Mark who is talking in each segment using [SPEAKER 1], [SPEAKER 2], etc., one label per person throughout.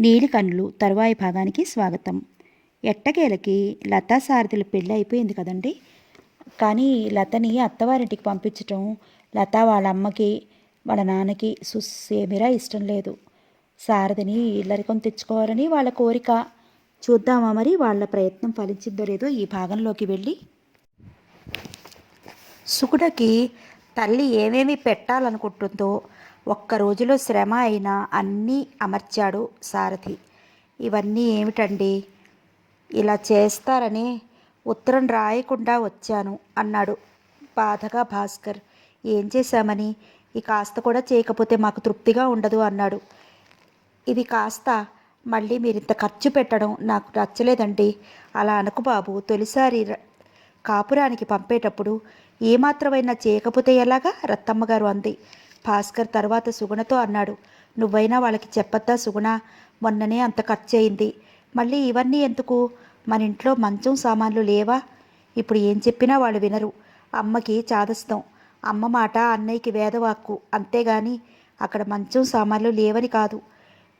[SPEAKER 1] నీలికన్నులు తరువాయి భాగానికి స్వాగతం. ఎట్టకేలకి లతా సారథుల పెళ్ళి అయిపోయింది కదండి. కానీ లతని అత్తవారింటికి పంపించటం లత వాళ్ళ అమ్మకి వాళ్ళ నాన్నకి సుస్సేమిరా ఇష్టం లేదు. సారథిని ఇల్లరికం తెచ్చుకోవాలని వాళ్ళ కోరిక. చూద్దామా మరి వాళ్ళ ప్రయత్నం ఫలించిందో లేదో ఈ భాగంలోకి వెళ్ళి. సుగుణకి తల్లి ఏమేమి పెట్టాలనుకుంటుందో ఒక్క రోజులో శ్రమ అయినా అన్నీ అమర్చాడు సారథి. ఇవన్నీ ఏమిటండి, ఇలా చేస్తారని ఉత్తరం రాయకుండా వచ్చాను అన్నాడు బాధగా భాస్కర్. ఏం చేశామని, ఈ కాస్త కూడా చేయకపోతే మాకు తృప్తిగా ఉండదు అన్నాడు. ఇది కాస్త మళ్ళీ మీరింత ఖర్చు పెట్టడం నాకు నచ్చలేదండి. అలా అనకు బాబు, తొలిసారి కాపురానికి పంపేటప్పుడు ఏమాత్రమైనా చేయకపోతే ఎలాగా, రత్తమ్మగారు అంది. భాస్కర్ తర్వాత సుగుణతో అన్నాడు, నువ్వైనా వాళ్ళకి చెప్పొద్దా సుగుణ, మొన్ననే అంత ఖర్చు అయింది, మళ్ళీ ఇవన్నీ ఎందుకు, మన ఇంట్లో మంచం సామాన్లు లేవా? ఇప్పుడు ఏం చెప్పినా వాళ్ళు వినరు. అమ్మకి చాదస్తం, అమ్మ మాట అన్నయ్యకి వేదవాక్కు, అంతేగాని అక్కడ మంచం సామాన్లు లేవని కాదు.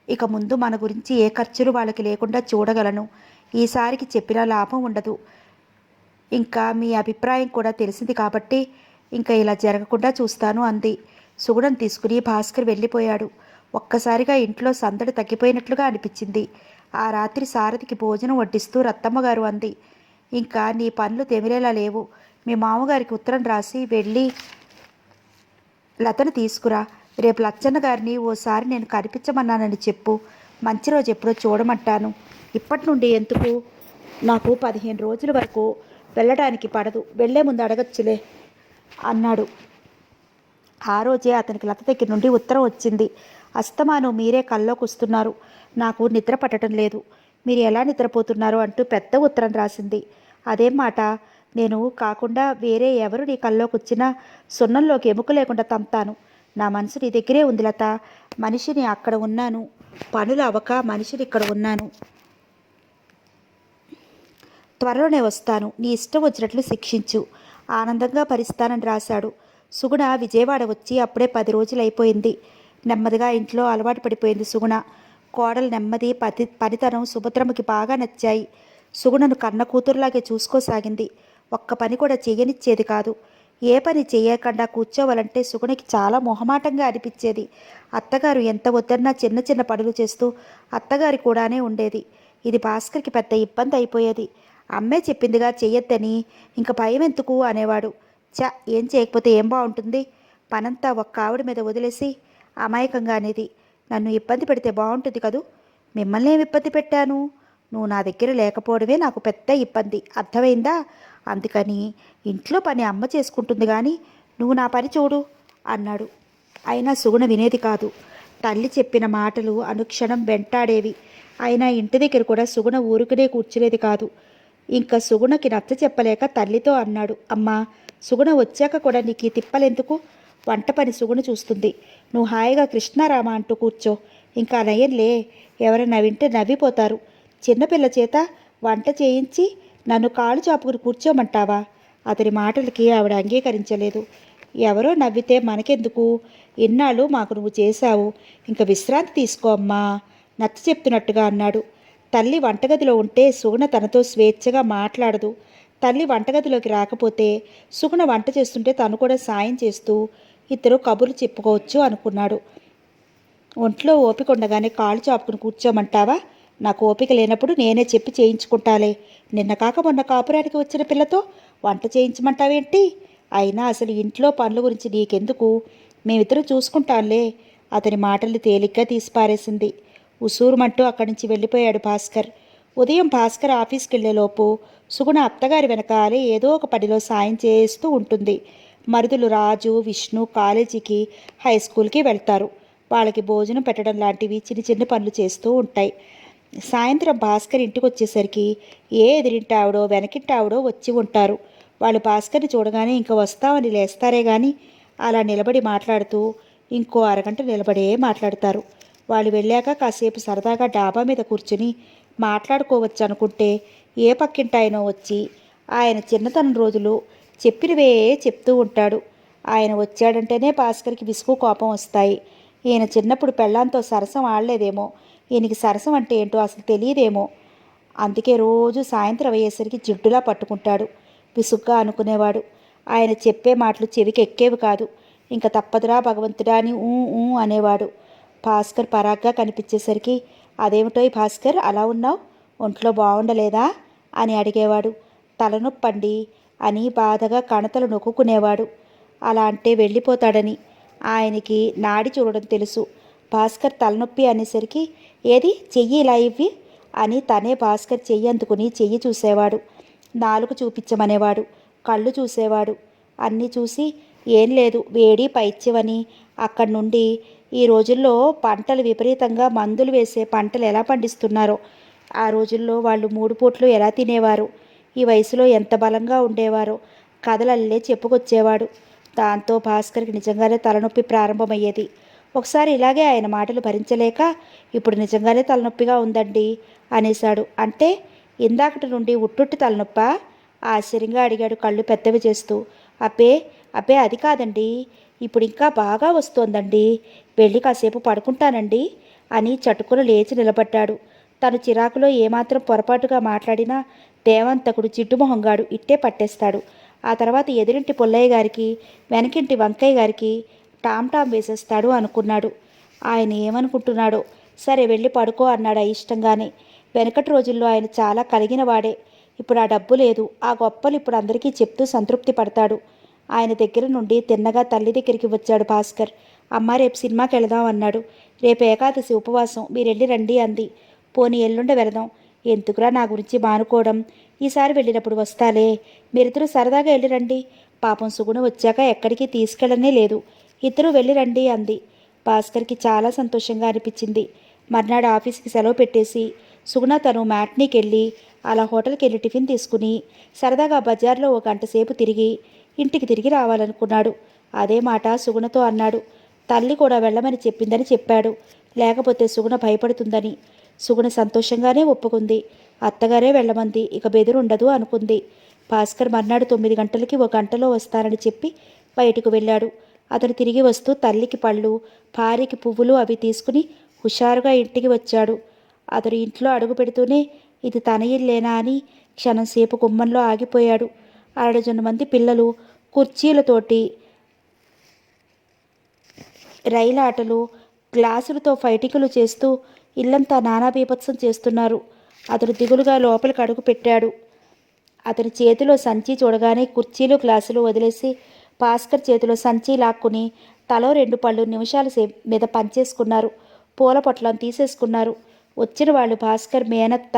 [SPEAKER 1] ఇక ముందు మన గురించి ఏ ఖర్చులు వాళ్ళకి లేకుండా చూడగలను. ఈసారికి చెప్పినా లాభం ఉండదు. ఇంకా మీ అభిప్రాయం కూడా తెలిసింది కాబట్టి ఇంకా ఇలా జరగకుండా చూస్తాను అంది. సుగుణం తీసుకుని భాస్కర్ వెళ్ళిపోయాడు. ఒక్కసారిగా ఇంట్లో సందడి తగ్గిపోయినట్లుగా అనిపించింది. ఆ రాత్రి సారథికి భోజనం వడ్డిస్తూ రత్తమ్మగారు అంది, ఇంకా నీ పనులు తెమిరేలా లేవు. మీ మామగారికి ఉత్తరం రాసి వెళ్ళి లతను తీసుకురా. రేపు లచ్చన్న గారిని ఓసారి నేను కనిపించమన్నానని చెప్పు. మంచి రోజు ఎప్పుడో చూడమంటాను. ఇప్పటి నుండి ఎందుకు, నాకు 15 రోజుల వరకు వెళ్ళడానికి పడదు, వెళ్లే ముందు అడగచ్చులే అన్నాడు. ఆ రోజే అతనికి లత దగ్గర నుండి ఉత్తరం వచ్చింది. అస్తమానం మీరే కల్లోకి వస్తున్నారు, నాకు నిద్ర పట్టడం లేదు, మీరు ఎలా నిద్రపోతున్నారు అంటూ పెద్ద ఉత్తరం రాసింది. అదేం మాట, నేను కాకుండా వేరే ఎవరు నీ కల్లోకి వచ్చినా సున్నంలోకి ఎముక లేకుండా తంతాను. నా మనసు నీ దగ్గరే ఉంది లత. మనిషిని అక్కడ ఉన్నాను, పనులు అవ్వక మనిషిని ఇక్కడ ఉన్నాను, త్వరలోనే వస్తాను, నీ ఇష్టం వచ్చినట్లు శిక్షించు, ఆనందంగా భరిస్తానని రాశాడు. సుగుణ విజయవాడ వచ్చి అప్పుడే 10 రోజులు అయిపోయింది. నెమ్మదిగా ఇంట్లో అలవాటు పడిపోయింది సుగుణ. కోడలు నెమ్మది పనితనం సుభద్రమ్మకి బాగా నచ్చాయి. సుగుణను కన్న కూతురులాగే చూసుకోసాగింది. ఒక్క పని కూడా చెయ్యనిచ్చేది కాదు. ఏ పని చెయ్యకుండా కూర్చోవాలంటే సుగుణకి చాలా మొహమాటంగా అనిపించేది. అత్తగారు ఎంత వద్దన్నా చిన్న చిన్న పనులు చేస్తూ అత్తగారి కూడానే ఉండేది. ఇది భాస్కర్కి పెద్ద ఇబ్బంది అయిపోయేది. అమ్మే చెప్పిందిగా చెయ్యొద్దని, ఇంక భయం ఎందుకు అనేవాడు. ఏం చేయకపోతే ఏం బాగుంటుంది, పనంతా ఒక్క ఆవిడ మీద వదిలేసి అమాయకంగా అనేది, నన్ను ఇబ్బంది పెడితే బాగుంటుంది కదూ. మిమ్మల్ని ఏమి ఇబ్బంది పెట్టాను, నువ్వు నా దగ్గర లేకపోవడమే నాకు పెద్ద ఇబ్బంది, అర్థమైందా? అందుకని ఇంట్లో పని అమ్మ చేసుకుంటుంది కానీ నువ్వు నా పని చూడు అన్నాడు. అయినా సుగుణ వినేది కాదు. తల్లి చెప్పిన మాటలు అనుక్షణం వెంటాడేవి. అయినా ఇంటి దగ్గర కూడా సుగుణ ఊరుకునే కూర్చునేది కాదు. ఇంకా సుగుణకి నచ్చ చెప్పలేక తల్లితో అన్నాడు, అమ్మా, సుగుణ వచ్చాక కూడా నీకు ఈ తిప్పలెందుకు, వంట పని సుగుణ చూస్తుంది, నువ్వు హాయిగా కృష్ణారామ అంటూ కూర్చో. ఇంకా నయ్యంలే, ఎవరైనా వింటే నవ్విపోతారు. చిన్నపిల్ల చేత వంట చేయించి నన్ను కాళ్ళు చాపుకుని కూర్చోమంటావా? అతని మాటలకి ఆవిడ అంగీకరించలేదు. ఎవరో నవ్వితే మనకెందుకు, ఇన్నాళ్ళు మాకు నువ్వు చేశావు, ఇంకా విశ్రాంతి తీసుకో అమ్మా, నచ్చ చెప్తున్నట్టుగా అన్నాడు. తల్లి వంటగదిలో ఉంటే సుగుణ తనతో స్వేచ్ఛగా మాట్లాడదు. తల్లి వంటగదిలోకి రాకపోతే సుగుణ వంట చేస్తుంటే తను కూడా సాయం చేస్తూ ఇద్దరు కబుర్లు చెప్పుకోవచ్చు అనుకున్నాడు. ఒంట్లో ఓపిక ఉండగానే కాళ్ళు చాపుకుని కూర్చోమంటావా? నాకు ఓపిక లేనప్పుడు నేనే చెప్పి చేయించుకుంటాలే. నిన్న కాక మొన్న కాపురానికి వచ్చిన పిల్లతో వంట చేయించమంటావేంటి? అయినా అసలు ఇంట్లో పనుల గురించి నీకెందుకు, మేమిద్దరం చూసుకుంటాంలే. అతని మాటలు తేలిగ్గా తీసిపారేసింది. ఉసూరుమంటూ అక్కడి నుంచి వెళ్ళిపోయాడు భాస్కర్. ఉదయం భాస్కర్ ఆఫీస్కి వెళ్లేలోపు సుగుణ అత్తగారి వెనకాలే ఏదో ఒక పనిలో సాయం చేస్తూ ఉంటుంది. మరుదులు రాజు, విష్ణు కాలేజీకి, హై స్కూల్కి వెళ్తారు. వాళ్ళకి భోజనం పెట్టడం లాంటివి చిన్న చిన్న పనులు చేస్తూ ఉంటాయి. సాయంత్రం భాస్కర్ ఇంటికి వచ్చేసరికి ఏ ఎదిరింటి ఆవిడో వెనకింటి ఆవిడో వచ్చి ఉంటారు. వాళ్ళు భాస్కర్ని చూడగానే ఇంకా వస్తామని లేస్తారే కానీ అలా నిలబడి మాట్లాడుతూ ఇంకో అరగంట నిలబడే మాట్లాడతారు. వాళ్ళు వెళ్ళాక కాసేపు సరదాగా డాబా మీద కూర్చుని మాట్లాడుకోవచ్చు అనుకుంటే ఏ పక్కింటాయనో వచ్చి ఆయన చిన్నతనం రోజులు చెప్పినవే చెప్తూ ఉంటాడు. ఆయన వచ్చాడంటేనే భాస్కర్కి విసుగు కోపం వస్తాయి. ఈయన చిన్నప్పుడు పెళ్ళాంతో సరసం ఆడలేదేమో, ఈయనకి సరసం అంటే ఏంటో అసలు తెలియదేమో. అందుకే రోజు సాయంత్రం అయ్యేసరికి జిడ్డులా పట్టుకుంటాడు విసుగ్గా అనుకునేవాడు. ఆయన చెప్పే మాటలు చెవికి ఎక్కేవి కాదు. ఇంకా తప్పదురా భగవంతుడా అని ఊ ఊ అనేవాడు. భాస్కర్ పరాగ్గా కనిపించేసరికి అదేమిటో ఈ భాస్కర్ అలా ఉన్నావు, ఒంట్లో బాగుండలేదా అని అడిగేవాడు. తలనొప్పండి అని బాధగా కణతలు నొక్కుకునేవాడు. అలా అంటే వెళ్ళిపోతాడని ఆయనకి నాడి చూడడం తెలుసు. భాస్కర్ తలనొప్పి అనేసరికి ఏది చెయ్యి ఇలా ఇవ్వి అని తనే భాస్కర్ చెయ్యి అందుకుని చెయ్యి చూసేవాడు. నాలుగు చూపించమనేవాడు. కళ్ళు చూసేవాడు. అన్నీ చూసి ఏం లేదు వేడి పైత్యమని అక్కడి నుండి ఈ రోజుల్లో పంటలు విపరీతంగా మందులు వేసే పంటలు ఎలా పండిస్తున్నారో, ఆ రోజుల్లో వాళ్ళు 3 పూట్లు ఎలా తినేవారు, ఈ వయసులో ఎంత బలంగా ఉండేవారో కథలల్లే చెప్పుకొచ్చేవాడు. దాంతో భాస్కర్కి నిజంగానే తలనొప్పి ప్రారంభమయ్యేది. ఒకసారి ఇలాగే ఆయన మాటలు భరించలేక ఇప్పుడు నిజంగానే తలనొప్పిగా ఉందండి అనేశాడు. అంటే ఇందాకటి నుండి ఉట్టుట్టి తలనొప్పా ఆశ్చర్యంగా అడిగాడు కళ్ళు పెద్దవి చేస్తూ. అబ్బే అబ్బే అది కాదండి, ఇప్పుడు ఇంకా బాగా వస్తోందండి, వెళ్ళి కాసేపు పడుకుంటానండి అని చటుకున లేచి నిలబడ్డాడు. తను చిరాకులో ఏమాత్రం పొరపాటుగా మాట్లాడినా దేవంతకుడు జిడ్డుమొహంగాడు ఇట్టే పట్టేస్తాడు. ఆ తర్వాత ఎదురింటి పుల్లయ్య గారికి వెనకింటి వంకయ్య గారికి టామ్ వేసేస్తాడు అనుకున్నాడు. ఆయన ఏమనుకుంటున్నాడో. సరే వెళ్ళి పడుకో అన్నాడు అయిష్టంగానే. వెనకటి రోజుల్లో ఆయన చాలా కలిగిన వాడే. ఇప్పుడు ఆ డబ్బు లేదు, ఆ గొప్పలు ఇప్పుడు అందరికీ చెప్తూ సంతృప్తి పడతాడు. ఆయన దగ్గర నుండి తిన్నగా తల్లి దగ్గరికి వచ్చాడు భాస్కర్. అమ్మ రేపు సినిమాకి వెళదాం అన్నాడు. రేపు ఏకాదశి ఉపవాసం, మీరెళ్ళి రండి అంది. పోనీ ఎల్లుండి వెళదాం. ఎందుకురా నా గురించి మానుకోవడం, ఈసారి వెళ్ళినప్పుడు వస్తాలే, మీరిద్దరూ సరదాగా వెళ్ళి రండి. పాపం సుగుణ వచ్చాక ఎక్కడికి తీసుకెళ్ళనే లేదు, ఇద్దరూ వెళ్ళి రండి అంది. భాస్కర్కి చాలా సంతోషంగా అనిపించింది. మర్నాడు ఆఫీస్కి సెలవు పెట్టేసి సుగుణ తను మ్యాట్నీకి వెళ్ళి అలా హోటల్కి వెళ్ళి టిఫిన్ తీసుకుని సరదాగా బజార్లో 1 గంట సేపు తిరిగి ఇంటికి తిరిగి రావాలనుకున్నాడు. అదే మాట సుగుణతో అన్నాడు. తల్లి కూడా వెళ్ళమని చెప్పిందని చెప్పాడు, లేకపోతే సుగుణ భయపడుతుందని. సుగుణ సంతోషంగానే ఒప్పుకుంది. అత్తగారే వెళ్ళమంది, ఇక బెదురుండదు అనుకుంది. భాస్కర్ మర్నాడు 9 గంటలకి 1 గంటలో వస్తానని చెప్పి బయటకు వెళ్ళాడు. అతను తిరిగి వస్తూ తల్లికి పళ్ళు, భార్యకి పువ్వులు అవి తీసుకుని హుషారుగా ఇంటికి వచ్చాడు. అతను ఇంట్లో అడుగు పెడుతూనే ఇది తన ఇల్లేనా అని క్షణంసేపు గుమ్మంలో ఆగిపోయాడు. 6 మంది పిల్లలు కుర్చీలతోటి రైలాటలు గ్లాసులతో ఫైటింగులు చేస్తూ ఇల్లంతా నానా బీభత్సం చేస్తున్నారు. అతను దిగులుగా లోపలికి అడుగు పెట్టాడు. అతని చేతిలో సంచి చూడగానే కుర్చీలు గ్లాసులు వదిలేసి భాస్కర్ చేతిలో సంచి లాక్కుని తలో 2 పళ్ళు నిమిషాల మీద పంచేసుకున్నారు. పూల పొట్లం తీసేసుకున్నారు. వచ్చిన వాళ్ళు భాస్కర్ మేనత్త,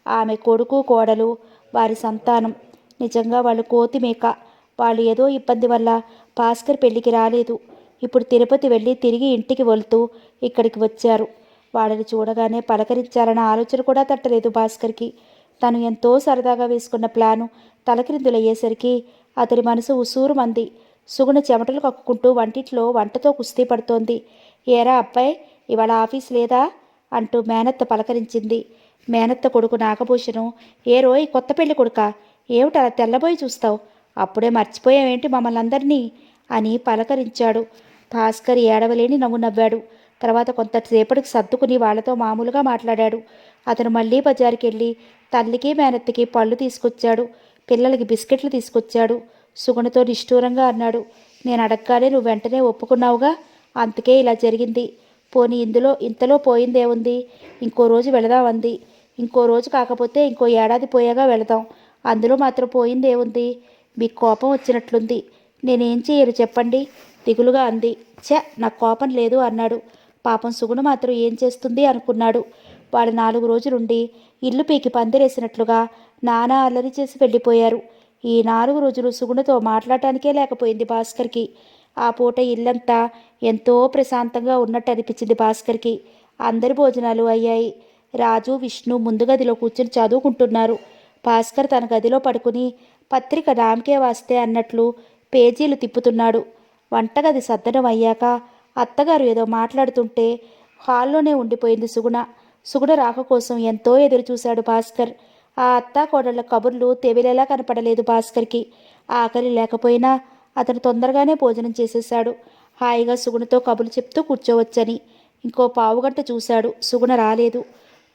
[SPEAKER 1] ఆమె కొడుకు కోడలు, వారి సంతానం. నిజంగా వాళ్ళు కోతి మేక. వాళ్ళు ఏదో ఇబ్బంది వల్ల భాస్కర్ పెళ్లికి రాలేదు. ఇప్పుడు తిరుపతి వెళ్ళి తిరిగి ఇంటికి వెళ్తూ ఇక్కడికి వచ్చారు. వాళ్ళని చూడగానే పలకరించాలన్న ఆలోచన కూడా తట్టలేదు భాస్కర్కి. తను ఎంతో సరదాగా వేసుకున్న ప్లాను తలక్రిందులయ్యేసరికి అతని మనసు ఉసూరుమంది. సుగుణ చెమటలు కక్కుకుంటూ వంటిట్లో వంటతో కుస్తీ పడుతోంది. ఏరా అబ్బాయి, ఇవాళ ఆఫీస్ లేదా అంటూ మేనత్త పలకరించింది. మేనత్త కొడుకు నాగభూషణం, ఏ రోయ్ కొత్త పెళ్లి కొడుక, ఏమిటలా తెల్లబోయి చూస్తావు, అప్పుడే మర్చిపోయావేంటి మమ్మల్ని అందరినీ అని పలకరించాడు. భాస్కర్ ఏడవలేని నవ్వు నవ్వాడు. తర్వాత కొంతసేపటికి సర్దుకుని వాళ్లతో మామూలుగా మాట్లాడాడు. అతను మళ్ళీ బజారుకి వెళ్ళి తల్లికి మేనత్తకి పళ్ళు తీసుకొచ్చాడు. పిల్లలకి బిస్కెట్లు తీసుకొచ్చాడు. సుగుణతో నిష్ఠూరంగా అన్నాడు, నేను అడగగానే నువ్వు వెంటనే ఒప్పుకున్నావుగా, అందుకే ఇలా జరిగింది. పోనీ ఇంతలో పోయిందేముంది, ఇంకో రోజు వెళదామంది. ఇంకో రోజు కాకపోతే ఇంకో ఏడాది పోయాగా వెళదాం, అందులో మాత్రం పోయిందేముంది. మీకు కోపం వచ్చినట్లుంది, నేనేం చేయరు చెప్పండి దిగులుగా అంది. నాకు కోపం లేదు అన్నాడు. పాపం సుగుణ మాత్రం ఏం చేస్తుంది అనుకున్నాడు. వాళ్ళు 4 రోజులుండి ఇల్లు పీకి పందిరేసినట్లుగా నానా అల్లరి చేసి వెళ్ళిపోయారు. ఈ 4 రోజులు సుగుణతో మాట్లాడటానికే లేకపోయింది భాస్కర్కి. ఆ పూట ఇల్లంతా ఎంతో ప్రశాంతంగా ఉన్నట్టు అనిపించింది భాస్కర్కి. అందరి భోజనాలు అయ్యాయి. రాజు, విష్ణు ముందు గదిలో కూర్చుని చదువుకుంటున్నారు. భాస్కర్ తన గదిలో పడుకుని పత్రిక నామకే వాస్తే అన్నట్లు పేజీలు తిప్పుతున్నాడు. వంటగది సర్దడం అయ్యాక అత్తగారు ఏదో మాట్లాడుతుంటే హాల్లోనే ఉండిపోయింది సుగుణ. సుగుణ రాక కోసం ఎంతో ఎదురు చూశాడు భాస్కర్. ఆ అత్తాకోడళ్ల కబుర్లు తెవిలేలా కనపడలేదు భాస్కర్కి. ఆకలి లేకపోయినా అతను తొందరగానే భోజనం చేసేశాడు. హాయిగా సుగుణతో కబుర్లు చెప్తూ కూర్చోవచ్చని. ఇంకో పావుగంట చూశాడు. సుగుణ రాలేదు.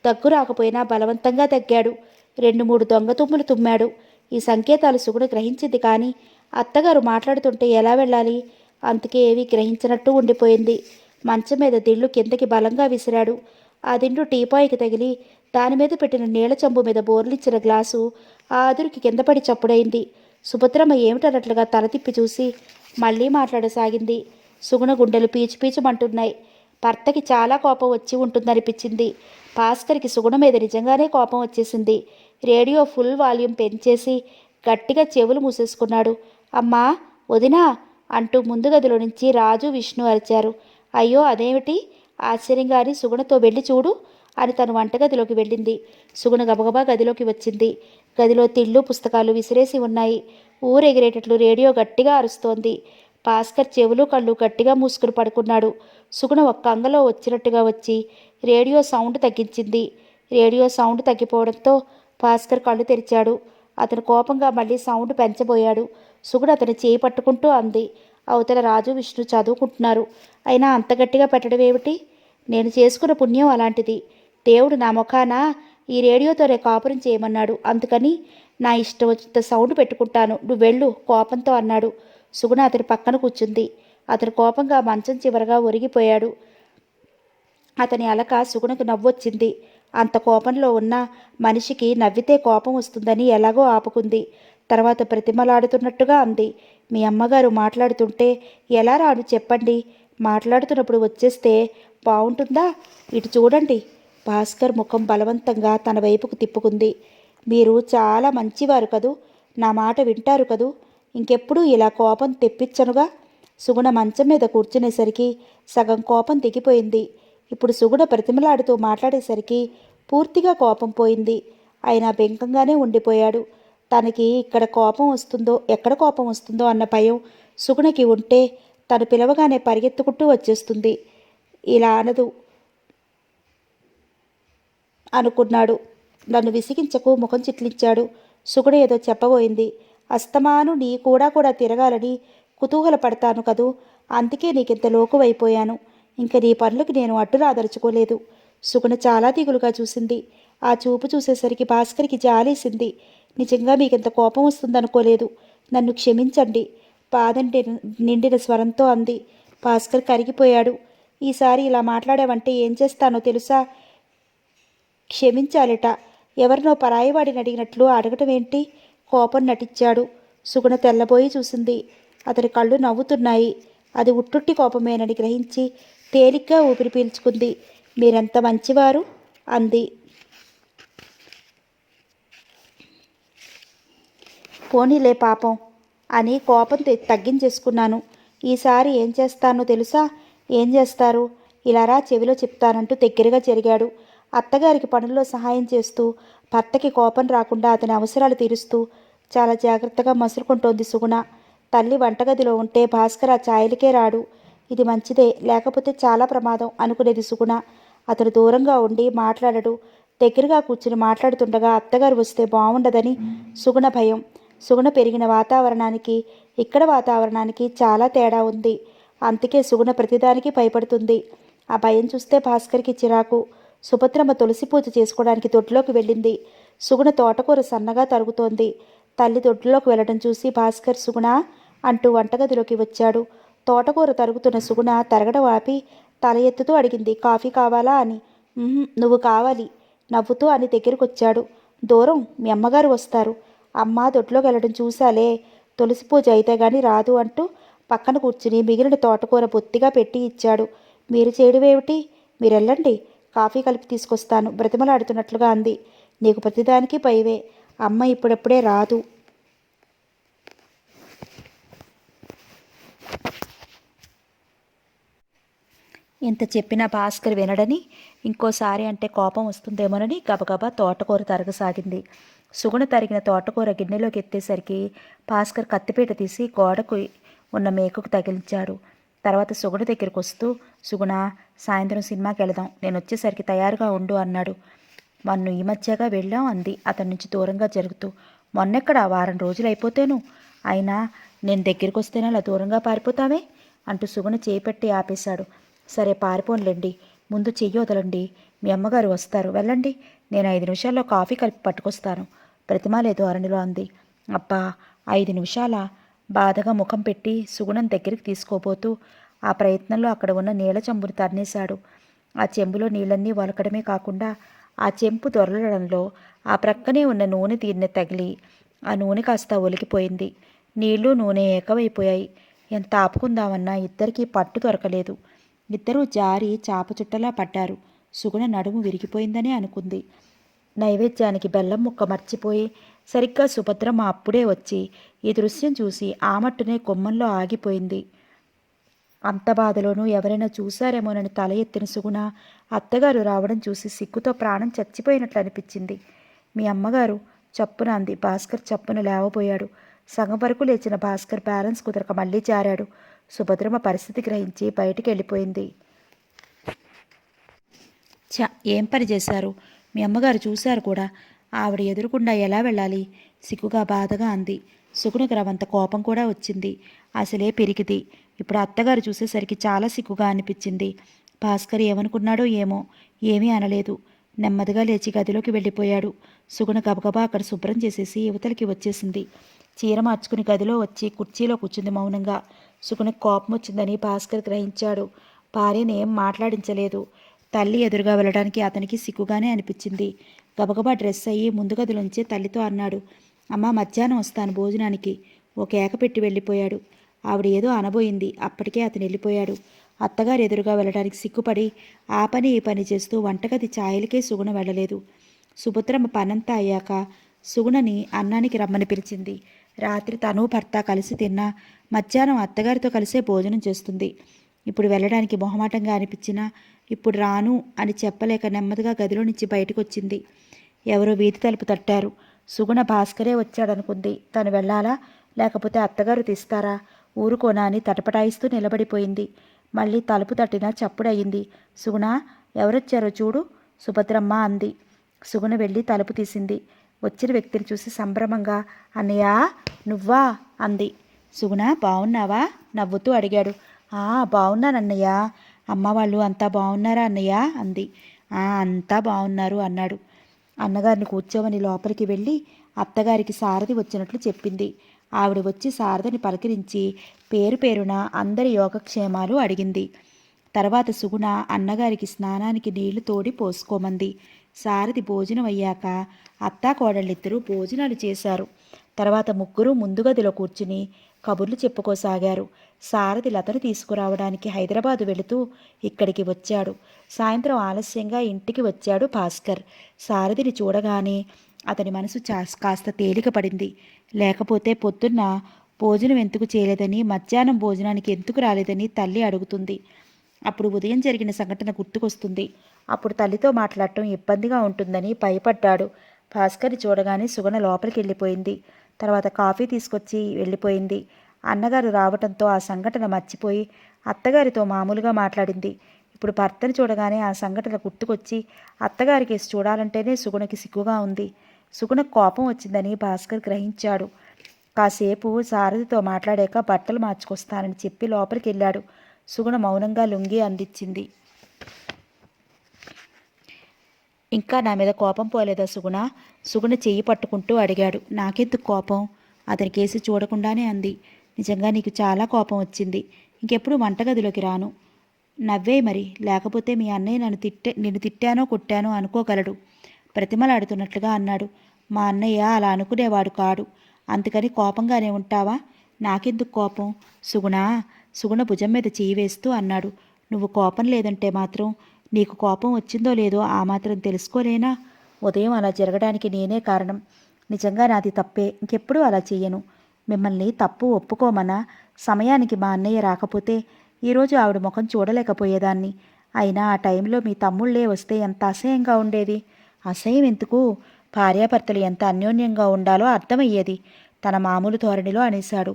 [SPEAKER 1] దగ్గు రాకపోయినా బలవంతంగా తగ్గాడు. 2-3 దొంగ తుమ్ములు తుమ్మాడు. ఈ సంకేతాలు సుగుణ గ్రహించింది, కానీ అత్తగారు మాట్లాడుతుంటే ఎలా వెళ్ళాలి? అందుకే ఏవీ గ్రహించినట్టు ఉండిపోయింది. మంచం మీద దిండు కిందకి బలంగా విసిరాడు. ఆ దిండు టీపాయికి తగిలి దానిమీద పెట్టిన నీళ్ల చెంబు మీద బోర్లిచ్చిన గ్లాసు ఆ అదురికి కింద పడి చప్పుడైంది. సుభద్రమ్మ ఏమిటన్నట్లుగా తల తిప్పి చూసి మళ్ళీ మాట్లాడసాగింది. సుగుణ గుండెలు పీచుపీచుమంటున్నాయి. భర్తకి చాలా కోపం వచ్చి ఉంటుందనిపించింది. భాస్కర్కి సుగుణ మీద నిజంగానే కోపం వచ్చేసింది. రేడియో ఫుల్ వాల్యూమ్ పెంచేసి గట్టిగా చెవులు మూసేసుకున్నాడు. అమ్మా, వదినా అంటూ ముందు గదిలో నుంచి రాజు, విష్ణు అరిచారు. అయ్యో, అదేమిటి? ఆశ్చర్యంగాని సుగుణతో వెళ్ళి చూడు అని తను వంటగదిలోకి వెళ్ళింది. సుగుణ గబగబా గదిలోకి వచ్చింది. గదిలో తిళ్ళు, పుస్తకాలు విసిరేసి ఉన్నాయి. ఊరెగిరేటట్లు రేడియో గట్టిగా అరుస్తోంది. భాస్కర్ చెవులు కళ్ళు గట్టిగా మూసుకుని పడుకున్నాడు. సుగుణ ఒక్క అంగలో వచ్చినట్టుగా వచ్చి రేడియో సౌండ్ తగ్గించింది. రేడియో సౌండ్ తగ్గిపోవడంతో భాస్కర్ కళ్ళు తెరిచాడు. అతను కోపంగా మళ్ళీ సౌండ్ పెంచబోయాడు. సుగుణ అతని చేయి పట్టుకుంటూ అంది. అవతల రాజు, విష్ణు చదువుకుంటున్నారు. అయినా అంత గట్టిగా పెట్టడం ఏమిటి? నేను చేసుకున్న పుణ్యం అలాంటిది. దేవుడు నా ముఖాన ఈ రేడియోతోనే కాపురం చేయమన్నాడు. అందుకని నా ఇష్టం వచ్చినంత సౌండ్ పెట్టుకుంటాను. నువ్వు వెళ్ళు కోపంతో అన్నాడు. సుగుణ అతని పక్కన కూర్చుంది. అతను కోపంగా మంచం చివరగా ఒరిగిపోయాడు. అతని అలక సుగుణకు నవ్వొచ్చింది. అంత కోపంలో ఉన్న మనిషికి నవ్వితే కోపం వస్తుందని ఎలాగో ఆపుకుంది. తర్వాత ప్రతిమలాడుతున్నట్టుగా అంది. మీ అమ్మగారు మాట్లాడుతుంటే ఎలా రాను చెప్పండి? మాట్లాడుతున్నప్పుడు వచ్చేస్తే బాగుంటుందా? ఇటు చూడండి. భాస్కర్ ముఖం బలవంతంగా తన వైపుకు తిప్పుకుంది. మీరు చాలా మంచివారు కదూ, నా మాట వింటారు కదూ, ఇంకెప్పుడు ఇలా కోపం తెప్పించనుగా. సుగుణ మంచం మీద కూర్చునేసరికి సగం కోపం దిగిపోయింది. ఇప్పుడు సుగుణ ప్రతిమలాడుతూ మాట్లాడేసరికి పూర్తిగా కోపం పోయింది. అయినా బెంకంగానే ఉండిపోయాడు. తనకి ఇక్కడ కోపం వస్తుందో, ఎక్కడ కోపం వస్తుందో అన్న భయం సుగుణకి ఉంటే తను పిలవగానే పరిగెత్తుకుంటూ వచ్చేస్తుంది. ఇలా అనదు అనుకున్నాడు. నన్ను విసిగించకు, ముఖం చిట్లించాడు. సుగుణ ఏదో చెప్పబోయింది. అస్తమాను నీ కూడా తిరగాలని కుతూహలపడతాను కదూ, అందుకే నీకింత లోకువైపోయాను. ఇంక నీ పనులకు నేను అడ్డురాదలుచుకోలేదు. సుగుణ చాలా దిగులుగా చూసింది. ఆ చూపు చూసేసరికి భాస్కర్కి జాలేసింది. నిజంగా మీకింత కోపం వస్తుందనుకోలేదు. నన్ను క్షమించండి, బాధ నిండిన స్వరంతో అంది. భాస్కర్ కరిగిపోయాడు. ఈసారి ఇలా మాట్లాడావంటే ఏం చేస్తానో తెలుసా? క్షమించాలట. ఎవరినో పరాయివాడిని అడిగినట్లు అడగటం ఏంటి? కోపం నటించాడు. సుగుణ తెల్లబోయి చూసింది. అతని కళ్ళు నవ్వుతున్నాయి. అది ఉట్టుట్టి కోపమేనని గ్రహించి తేలిగ్గా ఊపిరి పీల్చుకుంది. మీరెంత మంచివారు అంది. పోనీలే పాపం అని కోపం తగ్గించేసుకున్నాను. ఈసారి ఏం చేస్తానో తెలుసా? ఏం చేస్తారు? ఇలారా చెవిలో చెప్తానంటూ దగ్గరగా జరిగాడు. అత్తగారికి పనుల్లో సహాయం చేస్తూ భర్తకి కోపం రాకుండా అతని అవసరాలు తీరుస్తూ చాలా జాగ్రత్తగా మసులుకుంటోంది సుగుణ. తల్లి వంటగదిలో ఉంటే భాస్కర్ ఆ ఛాయలకే రాడు. ఇది మంచిదే, లేకపోతే చాలా ప్రమాదం అనుకునేది సుగుణ. అతను దూరంగా ఉండి మాట్లాడడు. దగ్గరగా కూర్చుని మాట్లాడుతుండగా అత్తగారు వస్తే బాగుండదని సుగుణ భయం. సుగుణ పెరిగిన వాతావరణానికి ఇక్కడ వాతావరణానికి చాలా తేడా ఉంది. అందుకే సుగుణ ప్రతిదానికి భయపడుతుంది. ఆ భయం చూస్తే భాస్కర్కి చిరాకు. సుభద్రమ్మ తులసి పూజ చేసుకోవడానికి దొడ్లోకి వెళ్ళింది. సుగుణ తోటకూర సన్నగా తరుగుతోంది. తల్లి దొడ్లోకి వెళ్ళడం చూసి భాస్కర్ సుగుణ అంటూ వంటగదిలోకి వచ్చాడు. తోటకూర తరుగుతున్న సుగుణ తరగడం ఆపి తల ఎత్తుతూ అడిగింది, కాఫీ కావాలా అని. నువ్వు కావాలి నవ్వుతూ అని దగ్గరకొచ్చాడు. దూరం, మీ అమ్మగారు వస్తారు. అమ్మ దొడ్లోకి వెళ్ళడం చూశాలే, తులసి పూజ అయితే గాని రాదు అంటూ పక్కన కూర్చుని మిగిలిన తోటకూర బొత్తిగా పెట్టి ఇచ్చాడు. మీరు చేయడమేమిటి? మీరెళ్ళండి, కాఫీ కలిపి తీసుకొస్తాను బ్రతిమలాడుతున్నట్లుగా అంది. నీకు ప్రతిదానికి పైవే, అమ్మ ఇప్పుడప్పుడే రాదు. ఇంత చెప్పినా భాస్కర్ వినడని, ఇంకోసారి అంటే కోపం వస్తుందేమోనని గబగబా తోటకూర తరగసాగింది. సుగుణ తరిగిన తోటకూర గిన్నెలోకి ఎత్తేసరికి భాస్కర్ కత్తిపీట తీసి గోడకు ఉన్న మేకుకు తగిలించాడు. తర్వాత సుగుణ దగ్గరికి వస్తూ, సుగుణ, సాయంత్రం సినిమాకి వెళదాం, నేను వచ్చేసరికి తయారుగా ఉండు అన్నాడు. మొన్న ఈ మధ్యగా వెళ్ళాం అంది అతని నుంచి దూరంగా జరుగుతూ. మొన్నెక్కడ, వారం రోజులు అయిపోతేను. అయినా నేను దగ్గరికి వస్తేనే అలా దూరంగా పారిపోతావే అంటూ సుగుణ చేపెట్టి ఆపేశాడు. సరే పారిపోన్లేండి, ముందు చెయ్యి వదలండి, మీ అమ్మగారు వస్తారు, వెళ్ళండి, నేను 5 నిమిషాల్లో కాఫీ కలిపి పట్టుకొస్తాను, ప్రతిమాలే ధోరణిలో అంది. అబ్బా, 5 నిమిషాల? బాధగా ముఖం పెట్టి సుగుణం దగ్గరికి తీసుకోబోతూ ఆ ప్రయత్నంలో అక్కడ ఉన్న నీళ్ల చెంబుని తన్నేశాడు. ఆ చెంబులో నీళ్ళన్నీ వలకడమే కాకుండా ఆ చెంపు దొరలడంలో ఆ ప్రక్కనే ఉన్న నూనె తీరిన తగిలి ఆ నూనె కాస్త ఒలికిపోయింది. నీళ్లు నూనె ఏకమైపోయాయి. ఎంత ఆపుకుందామన్నా ఇద్దరికీ పట్టు దొరకలేదు. ఇద్దరూ జారి చాపచుట్టలా పడ్డారు. సుగుణ నడుము విరిగిపోయిందనే అనుకుంది. నైవేద్యానికి బెల్లం ముక్క మర్చిపోయి సరిగ్గా సుభద్రమ్మ అప్పుడే వచ్చి ఈ దృశ్యం చూసి ఆ మట్టునే గుమ్మంలో ఆగిపోయింది. అంత బాధలోనూ ఎవరైనా చూశారేమోనని తల ఎత్తిన సుగుణ అత్తగారు రావడం చూసి సిగ్గుతో ప్రాణం చచ్చిపోయినట్లు అనిపించింది. మీ అమ్మగారు చప్పున అంది. భాస్కర్ చప్పున లేవబోయాడు. సగం వరకు లేచిన భాస్కర్ బ్యాలెన్స్ కుదరక మళ్ళీ జారాడు. సుభద్రమ్మ పరిస్థితి గ్రహించి బయటికి వెళ్ళిపోయింది. ఏం పని చేశారు? మీ అమ్మగారు చూశారు కూడా. ఆవిడ ఎదురుకుండా ఎలా వెళ్ళాలి? సిగ్గుగా బాధగా అంది. సుగుణకు రవంత కోపం కూడా వచ్చింది. అసలే పెరిగిది. ఇప్పుడు అత్తగారు చూసేసరికి చాలా సిగ్గుగా అనిపించింది. భాస్కర్ ఏమనుకున్నాడో ఏమో, ఏమీ అనలేదు. నెమ్మదిగా లేచి గదిలోకి వెళ్ళిపోయాడు. సుగుణ గబగబా అక్కడ శుభ్రం చేసేసి యువతలకి వచ్చేసింది. చీర మార్చుకుని గదిలో వచ్చి కుర్చీలో కూర్చుంది మౌనంగా. సుగుణకు కోపం వచ్చిందని భాస్కర్ గ్రహించాడు. భార్యను ఏం మాట్లాడించలేదు. తల్లి ఎదురుగా వెళ్ళడానికి అతనికి సిగ్గుగానే అనిపించింది. గబగబా డ్రెస్ అయ్యి ముందు గదిలోంచి తల్లితో అన్నాడు, అమ్మ, మధ్యాహ్నం వస్తాను భోజనానికి. ఓ కేక పెట్టి వెళ్ళిపోయాడు. ఆవిడ ఏదో అనబోయింది. అప్పటికే అతను వెళ్ళిపోయాడు. అత్తగారు ఎదురుగా వెళ్ళడానికి సిగ్గుపడి ఆ పని ఈ పని చేస్తూ వంటగది ఛాయలకే సుగుణ వెళ్ళలేదు. సుభద్రమ్మ పనంతా అయ్యాక సుగుణని అన్నానికి రమ్మని పిలిచింది. రాత్రి తను భర్త కలిసి తిన్నా మధ్యాహ్నం అత్తగారితో కలిసే భోజనం చేస్తుంది. ఇప్పుడు వెళ్ళడానికి మొహమాటంగా అనిపించినా ఇప్పుడు రాను అని చెప్పలేక నెమ్మదిగా గదిలో నుంచి బయటకు వచ్చింది. ఎవరో వీధి తలుపు తట్టారు. సుగుణ భాస్కరే వచ్చాడనుకుంది. తను వెళ్ళాలా లేకపోతే అత్తగారు తీస్తారా? ఊరుకోనా అని తటపటాయిస్తూ నిలబడిపోయింది. మళ్ళీ తలుపు తట్టినా చప్పుడయింది. సుగుణ, ఎవరొచ్చారో చూడు, సుభద్రమ్మ అంది. సుగుణ వెళ్ళి తలుపు తీసింది. వచ్చిన వ్యక్తిని చూసి సంభ్రమంగా, అన్నయ్య నువ్వా అంది. సుగుణ, బావున్నావా? నవ్వుతూ అడిగాడు. బావున్నానన్నయ్య. అమ్మ వాళ్ళు అంతా బాగున్నారా అన్నయ్య అంది. అంతా బాగున్నారు అన్నాడు. అన్నగారిని కూర్చోమని లోపలికి వెళ్ళి అత్తగారికి సారథి వచ్చినట్లు చెప్పింది. ఆవిడ వచ్చి శారదని పలకరించి పేరు పేరున అందరి యోగక్షేమాలు అడిగింది. తర్వాత సుగుణ అన్నగారికి స్నానానికి నీళ్లు తోడి పోసుకోమంది. సారథి భోజనం అయ్యాక అత్తా కోడళ్ళిద్దరూ భోజనాలు చేశారు. తర్వాత ముగ్గురు ముందు గదిలో కూర్చుని కబుర్లు చెప్పుకోసాగారు. సారథి లతను తీసుకురావడానికి హైదరాబాదు వెళుతూ ఇక్కడికి వచ్చాడు. సాయంత్రం ఆలస్యంగా ఇంటికి వచ్చాడు భాస్కర్. సారథిని చూడగానే అతని మనసు కాస్త తేలిక పడింది. లేకపోతే పొద్దున్న భోజనం ఎందుకు చేయలేదని, మధ్యాహ్నం భోజనానికి ఎందుకు రాలేదని తల్లి అడుగుతుంది. అప్పుడు ఉదయం జరిగిన సంఘటన గుర్తుకొస్తుంది. అప్పుడు తల్లితో మాట్లాడటం ఇబ్బందిగా ఉంటుందని భయపడ్డాడు. భాస్కర్ని చూడగానే సుగుణ లోపలికి వెళ్ళిపోయింది. తర్వాత కాఫీ తీసుకొచ్చి వెళ్ళిపోయింది. అన్నగారు రావటంతో ఆ సంఘటన మర్చిపోయి అత్తగారితో మామూలుగా మాట్లాడింది. ఇప్పుడు భర్తను చూడగానే ఆ సంఘటన గుర్తుకొచ్చి అత్తగారికి చూడాలంటేనే సుగుణకి సిగ్గుగా ఉంది. సుగుణకు కోపం వచ్చిందని భాస్కర్ గ్రహించాడు. కాసేపు సారథితో మాట్లాడాక బట్టలు మార్చుకొస్తానని చెప్పి లోపలికి వెళ్ళాడు. సుగుణ మౌనంగా లొంగి అందించింది. ఇంకా నా మీద కోపం పోలేదా సుగుణ? సుగుణ చెయ్యి పట్టుకుంటూ అడిగాడు. నాకెందుకు కోపం? అతని కేసి చూడకుండానే అంది. నిజంగా నీకు చాలా కోపం వచ్చింది. ఇంకెప్పుడు వంటగదిలోకి రాను. నవ్వే మరి, లేకపోతే మీ అన్నయ్య నిన్ను తిట్టానో కొట్టానో అనుకోగలడు. ప్రతిమలాడుతున్నట్లుగా అన్నాడు. మా అన్నయ్య అలా అనుకునేవాడు కాడు. అందుకని కోపంగానే ఉంటావా? నాకెందుకు కోపం? సుగుణ భుజం మీద చెయ్యి వేస్తూ అన్నాడు. నువ్వు కోపం లేదంటే మాత్రం నీకు కోపం వచ్చిందో లేదో ఆ మాత్రం తెలుసుకోలేనా? ఉదయం అలా జరగడానికి నేనే కారణం. నిజంగా నాది తప్పే. ఇంకెప్పుడూ అలా చెయ్యను. మిమ్మల్ని తప్పు ఒప్పుకోమనా? సమయానికి మా అన్నయ్య రాకపోతే ఈరోజు ఆవిడ ముఖం చూడలేకపోయేదాన్ని. అయినా ఆ టైంలో మీ తమ్ముళ్ళే వస్తే ఎంత అసహ్యంగా ఉండేది. అసహ్యం ఎందుకు? భార్యాభర్తలు ఎంత అన్యోన్యంగా ఉండాలో అర్థమయ్యేది. తన మామూలు ధోరణిలో అనేశాడు.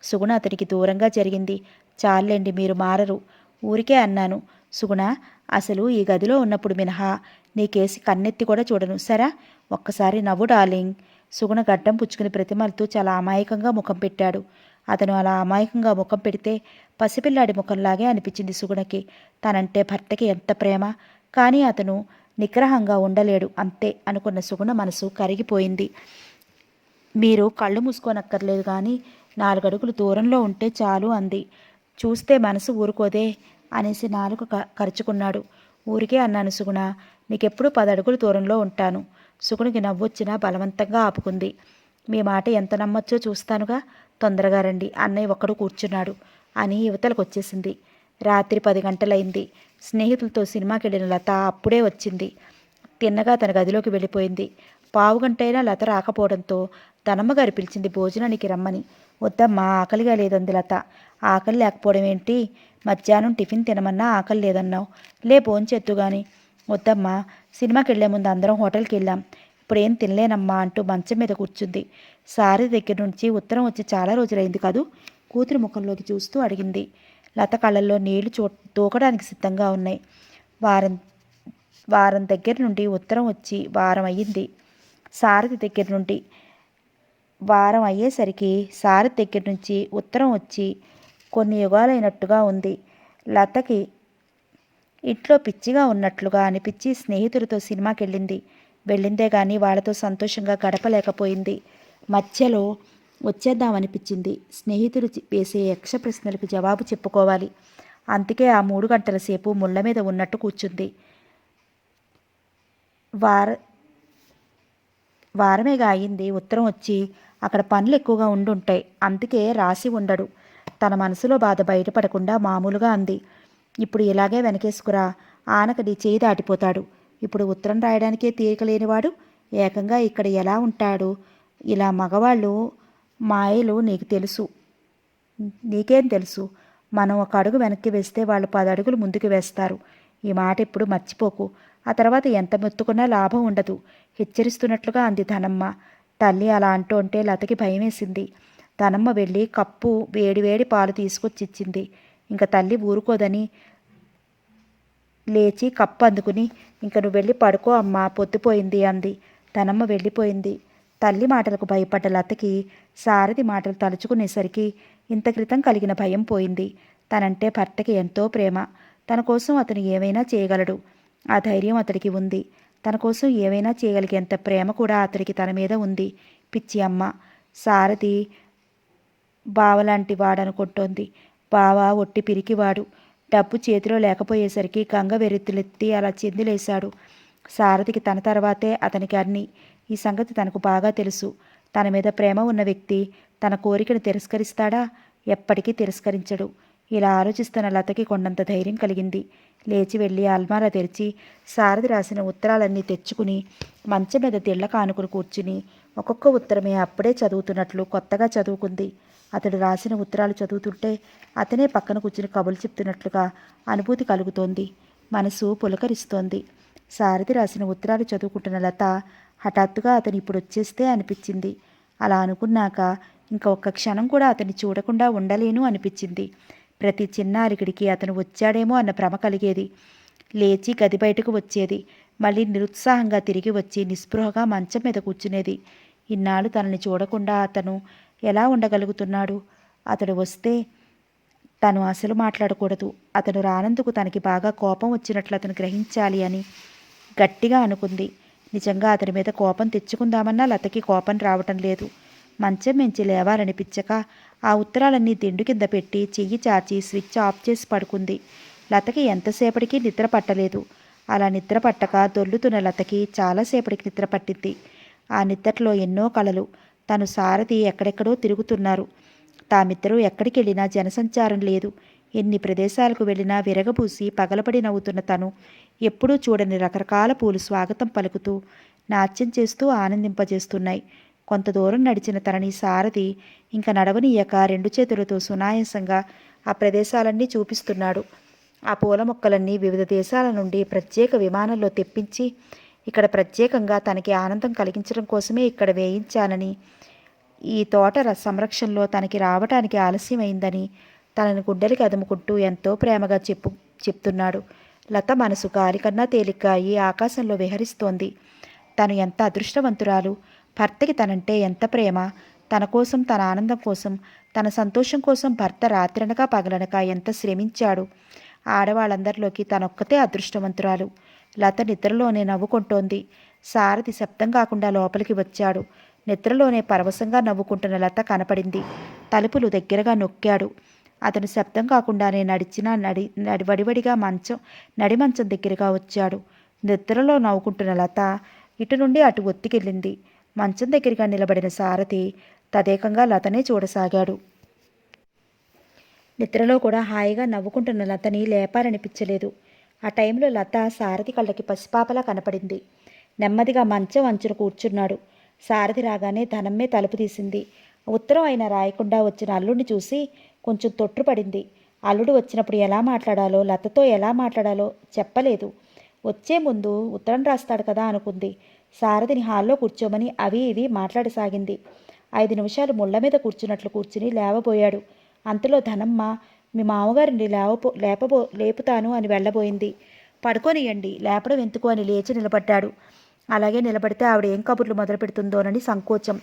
[SPEAKER 1] సుగుణ అతనికి దూరంగా జరిగింది. చాలండి, మీరు మారరు. ఊరికే అన్నాను. సుగుణ, అసలు ఈ గదిలో ఉన్నప్పుడు మినహా నీకేసి కన్నెత్తి కూడా చూడను, సరా? ఒక్కసారి నవ్వు డార్లింగ్. సుగుణ గడ్డం పుచ్చుకుని ప్రతిమలతో చాలా అమాయకంగా ముఖం పెట్టాడు. అతను అలా అమాయకంగా ముఖం పెడితే పసిపిల్లాడి ముఖంలాగే అనిపించింది సుగుణకి. తనంటే భర్తకి ఎంత ప్రేమ, కానీ అతను నిగ్రహంగా ఉండలేడు అంతే అనుకున్న సుగుణ మనసు కరిగిపోయింది. మీరు కళ్ళు మూసుకోనక్కర్లేదు కానీ 4 అడుగులు దూరంలో ఉంటే చాలు అంది. చూస్తే మనసు ఊరుకోదే అనేసి నాలుక కరుచుకున్నాడు. ఊరికే అన్నాను సుగుణ, నీకెప్పుడు 10 అడుగులు దూరంలో ఉంటాను. సుగుణకి నవ్వొచ్చినా బలవంతంగా ఆపుకుంది. మీ మాట ఎంత నమ్మొచ్చో చూస్తానుగా, తొందరగా రండి, అన్నయ్య ఒక్కడు కూర్చున్నాడు అని యువతలకు వచ్చేసింది. రాత్రి 10 గంటలైంది. స్నేహితులతో సినిమాకి వెళ్ళిన లత అప్పుడే వచ్చింది. తిన్నగా తన గదిలోకి వెళ్ళిపోయింది. పావుగంటైనా లత రాకపోవడంతో ధనమ్మగారు పిలిచింది భోజనానికి రమ్మని. వద్దమ్మా, ఆకలిగా లేదంది లత. ఆకలి లేకపోవడం ఏంటి? మధ్యాహ్నం టిఫిన్ తినమన్నా ఆకలి లేదన్నావు. లే భోంచెద్దుగాని. వద్దమ్మా, సినిమాకి వెళ్లే ముందు అందరం హోటల్కి వెళ్ళాం. ఇప్పుడేం తినలేనమ్మా అంటూ మంచం మీద కూర్చుంది. సారథి దగ్గర నుంచి ఉత్తరం వచ్చి చాలా రోజులైంది కదూ? కూతురి ముఖంలోకి చూస్తూ అడిగింది. లత కళ్ళల్లో నీళ్లు దూకడానికి సిద్ధంగా ఉన్నాయి. వారం దగ్గర నుండి ఉత్తరం వచ్చి వారం అయ్యింది. సారథి దగ్గర నుండి వారం అయ్యేసరికి సారథి దగ్గర నుంచి ఉత్తరం వచ్చి కొన్ని యుగాలైనట్టుగా ఉంది. లతకి ఇంట్లో పిచ్చిగా ఉన్నట్లుగా అనిపించి స్నేహితులతో సినిమాకి వెళ్ళిందే కానీ వాళ్ళతో సంతోషంగా గడపలేకపోయింది. మధ్యలో వచ్చేద్దామనిపించింది. స్నేహితులు వేసే యక్ష ప్రశ్నలకు జవాబు చెప్పుకోవాలి. అందుకే ఆ 3 గంటల సేపు ముళ్ళ మీద ఉన్నట్టు కూర్చుంది. వారమేగా అయింది ఉత్తరం వచ్చి. అక్కడ పనులు ఎక్కువగా ఉండుంటాయి, అందుకే రాసి ఉండడు. తన మనసులో బాధ బయటపడకుండా మామూలుగా అంది. ఇప్పుడు ఇలాగే వెనకేసుకురా, ఆనకడి చేయి దాటిపోతాడు. ఇప్పుడు ఉత్తరం రాయడానికే తీరిక లేనివాడు ఏకంగా ఇక్కడ ఎలా ఉంటాడు? ఇలా మగవాళ్ళు మాయలు నీకేం తెలుసు? మనం ఒక అడుగు వెనక్కి వేస్తే వాళ్ళు 10 అడుగులు ముందుకు వేస్తారు. ఈ మాట ఎప్పుడు మర్చిపోకు. ఆ తర్వాత ఎంత మొత్తుకున్నా లాభం ఉండదు, హెచ్చరిస్తున్నట్లుగా అంది ధనమ్మ. తల్లి అలా అంటుంటే లతకి భయమేసింది. ధనమ్మ వెళ్ళి కప్పు వేడివేడి పాలు తీసుకొచ్చిచ్చింది. ఇంకా తల్లి ఊరుకోదని లేచి కప్పు అందుకుని, ఇంక నువ్వు వెళ్ళి పడుకో అమ్మా, పొద్దుపోయింది అంది. ధనమ్మ వెళ్ళిపోయింది. తల్లి మాటలకు భయపడ్డ లతకి సారథి మాటలు తలుచుకునేసరికి ఇంత క్రితం కలిగిన భయం పోయింది. తనంటే భర్తకి ఎంతో ప్రేమ. తన కోసం అతను ఏమైనా చేయగలడు. ఆ ధైర్యం అతడికి ఉంది. తన కోసం ఏమైనా చేయగలిగేంత ప్రేమ కూడా అతడికి తన మీద ఉంది. పిచ్చి అమ్మ. సారథి బావలాంటి వాడనుకుంటోంది. బావ ఒట్టి పిరికివాడు. డబ్బు చేతిలో లేకపోయేసరికి గంగ వెరెత్తులెత్తి అలా చిందులేశాడు. సారథికి తన తర్వాతే అతనికి అన్ని. ఈ సంగతి తనకు బాగా తెలుసు. తన మీద ప్రేమ ఉన్న వ్యక్తి తన కోరికను తిరస్కరిస్తాడా? ఎప్పటికీ తిరస్కరించడు. ఇలా ఆలోచిస్తున్న లతకి కొండంత ధైర్యం కలిగింది. లేచి వెళ్ళి అల్మారా తెరిచి సారథి రాసిన ఉత్తరాలన్నీ తెచ్చుకుని మంచం మీద దిళ్ళ కానుకుని కూర్చుని ఒక్కొక్క ఉత్తరమే అప్పుడే చదువుతున్నట్లు కొత్తగా చదువుకుంది. అతడు రాసిన ఉత్తరాలు చదువుతుంటే అతనే పక్కన కూర్చుని కబుర్లు చెప్తున్నట్లుగా అనుభూతి కలుగుతోంది. మనసు పులకరిస్తోంది. సారథి రాసిన ఉత్తరాలు చదువుకుంటున్న లత హఠాత్తుగా అతను ఇప్పుడు వచ్చేస్తే అనిపించింది. అలా అనుకున్నాక ఇంకా ఒక్క క్షణం కూడా అతన్ని చూడకుండా ఉండలేను అనిపించింది. ప్రతి చిన్న అలికిడికి అతను వచ్చాడేమో అన్న భ్రమ కలిగేది. లేచి గది బయటకు వచ్చేది. మళ్ళీ నిరుత్సాహంగా తిరిగి వచ్చి నిస్పృహగా మంచం మీద కూర్చునేది. ఇన్నాళ్ళు తనని చూడకుండా అతను ఎలా ఉండగలుగుతున్నాడు? అతడు వస్తే తను అసలు మాట్లాడకూడదు. అతను రానందుకు తనకి బాగా కోపం వచ్చినట్లు అతను గ్రహించాలి అని గట్టిగా అనుకుంది. నిజంగా అతని మీద కోపం తెచ్చుకుందామన్నా లతకి కోపం రావటం లేదు. మంచం మించి లేవాలనిపించక ఆ ఉత్తరాలన్నీ దిండు కింద పెట్టి చెయ్యి చాచి స్విచ్ ఆఫ్ చేసి పడుకుంది. లతకి ఎంతసేపటికి నిద్ర పట్టలేదు. అలా నిద్ర పట్టక దొర్లుతున్న లతకి చాలాసేపటికి నిద్ర పట్టింది. ఆ నిద్రలో ఎన్నో కలలు. తను సారథి ఎక్కడెక్కడో తిరుగుతున్నారు. తామిద్దరూ ఎక్కడికి వెళ్ళినా జనసంచారం లేదు. ఎన్ని ప్రదేశాలకు వెళ్ళినా విరగబూసి పగలబడి నవ్వుతున్న తను ఎప్పుడూ చూడని రకరకాల పూలు స్వాగతం పలుకుతూ నాట్యం చేస్తూ ఆనందింపజేస్తున్నాయి. కొంత దూరం నడిచిన తనని సారథి ఇంకా నడవనీయక 2 చేతులతో సునాయాసంగా ఆ ప్రదేశాలన్నీ చూపిస్తున్నాడు. ఆ పూల మొక్కలన్నీ వివిధ దేశాల నుండి ప్రత్యేక విమానంలో తెప్పించి ఇక్కడ ప్రత్యేకంగా తనకి ఆనందం కలిగించడం కోసమే ఇక్కడ వేయించానని, ఈ తోట సంరక్షణలో తనకి రావటానికి ఆలస్యమైందని తనని గుండెలకి అదుముకుంటూ ఎంతో ప్రేమగా చెప్తున్నాడు. లత మనసు గాలికన్నా తేలిగ్గా ఈ ఆకాశంలో విహరిస్తోంది. తను ఎంత అదృష్టవంతురాలు! భర్తకి తనంటే ఎంత ప్రేమ! తన కోసం, తన ఆనందం కోసం తన సంతోషం కోసం భర్త రాత్రనక పగలనక ఎంత శ్రమించాడు. ఆడవాళ్ళందరిలోకి తనొక్కతే అదృష్టవంతురాలు. లత నిద్రలోనే నవ్వుకుంటోంది. సారథి శబ్దం కాకుండా లోపలికి వచ్చాడు. నిద్రలోనే పరవశంగా నవ్వుకుంటున్న లత కనపడింది. తలుపులు దగ్గరగా నొక్కాడు. అతను శబ్దం కాకుండానే వడివడిగా నడిమంచం దగ్గరగా వచ్చాడు. నిద్రలో నవ్వుకుంటున్న లత ఇటు నుండి అటు ఒత్తికెళ్ళింది. మంచం దగ్గరగా నిలబడిన సారథి తదేకంగా లతనే చూడసాగాడు. నిద్రలో కూడా హాయిగా నవ్వుకుంటున్న లతని లేపాలనిపించలేదు. ఆ టైంలో లత సారథి కళ్ళకి పసిపాపలా కనపడింది. నెమ్మదిగా మంచం అంచున కూర్చున్నాడు. సారథి రాగానే ధనమ్మే తలుపు తీసింది. ఉత్తరం అయినా రాయకుండా వచ్చిన అల్లుడిని చూసి కొంచెం తొట్టుపడింది. అల్లుడు వచ్చినప్పుడు ఎలా మాట్లాడాలో, లతతో ఎలా మాట్లాడాలో చెప్పలేదు. వచ్చే ముందు ఉత్తరం రాస్తాడు కదా అనుకుంది. సారథిని హాల్లో కూర్చోమని అవి ఇవి మాట్లాడసాగింది. 5 నిమిషాలు ముళ్ళ మీద కూర్చున్నట్లు కూర్చుని లేవబోయాడు. అంతలో ధనమ్మ, మీ మామగారిని లేపుతాను అని వెళ్ళబోయింది. పడుకోనియండి, లేపడం ఎందుకు అని లేచి నిలబడ్డాడు. అలాగే నిలబడితే ఆవిడ ఏం కబుర్లు మొదలు పెడుతుందోనని సంకోచం.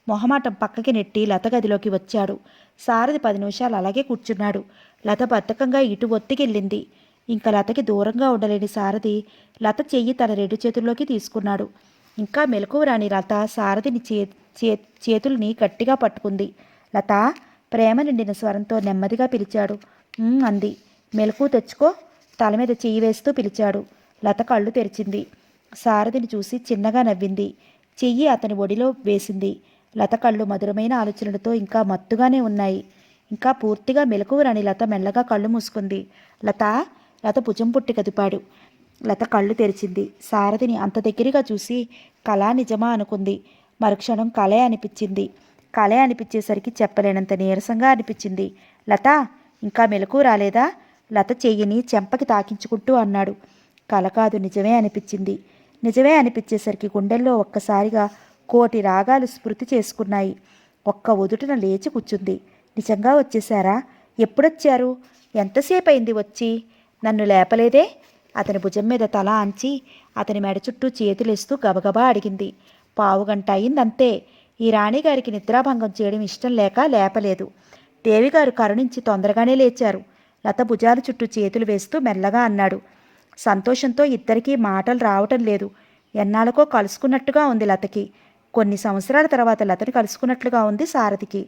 [SPEAKER 1] మొహమాటం పక్కకి నెట్టి లత గదిలోకి వచ్చాడు. సారథి 10 నిమిషాలు అలాగే కూర్చున్నాడు. లత బద్ధకంగా ఇటు ఒత్తికెళ్ళింది. ఇంకా లతకి దూరంగా ఉండలేని సారథి లత చెయ్యి తన 2 చేతుల్లోకి తీసుకున్నాడు. ఇంకా మెలకువ రాని లత సారథిని చేతుల్ని గట్టిగా పట్టుకుంది. లత ప్రేమ నిండిన స్వరంతో నెమ్మదిగా పిలిచాడు. అంది. మెలకువ తెచ్చుకో, తల మీద చెయ్యి వేస్తూ పిలిచాడు. లత కళ్ళు తెరిచింది. సారథిని చూసి చిన్నగా నవ్వింది. చెయ్యి అతని ఒడిలో వేసింది. లత కళ్ళు మధురమైన ఆలోచనలతో ఇంకా మత్తుగానే ఉన్నాయి. ఇంకా పూర్తిగా మెలకువ రాని లత మెల్లగా కళ్ళు మూసుకుంది. లత భుజం పుట్టి కదిపాడు. లత కళ్ళు తెరిచింది. సారథిని అంత దగ్గరగా చూసి కళ నిజమా అనుకుంది. మరుక్షణం కళే అనిపించింది. కళే అనిపించేసరికి చెప్పలేనంత నీరసంగా అనిపించింది. లత, ఇంకా మెలకువ రాలేదా? లత చెయ్యిని చెంపకి తాకించుకుంటూ అన్నాడు. కళ కాదు, నిజమే అనిపించింది. నిజమే అనిపించేసరికి గుండెల్లో ఒక్కసారిగా కోటి రాగాలు స్మృతి చేసుకున్నాయి. ఒక్క ఉదుటన లేచి కూర్చుంది. నిజంగా వచ్చేశారా? ఎప్పుడొచ్చారు? ఎంతసేపు అయింది వచ్చి? నన్ను లేపలేదే? అతని భుజం మీద తల ఆంచి అతని మెడ చుట్టూ చేతులేస్తూ గబగబా అడిగింది. 1/2 గంట అయిందంతే. ఈ రాణిగారికి నిద్రాభంగం చేయడం ఇష్టం లేక లేపలేదు. దేవిగారు కరుణించి తొందరగానే లేచారు. లత భుజాల చుట్టూ చేతులు వేస్తూ మెల్లగా అన్నాడు. సంతోషంతో ఇద్దరికీ మాటలు రావటం లేదు. ఎన్నాళ్ళకో కలుసుకున్నట్టుగా ఉంది లతకి. కొన్ని సంవత్సరాల తర్వాత లతని కలుసుకున్నట్లుగా ఉంది సారథికి.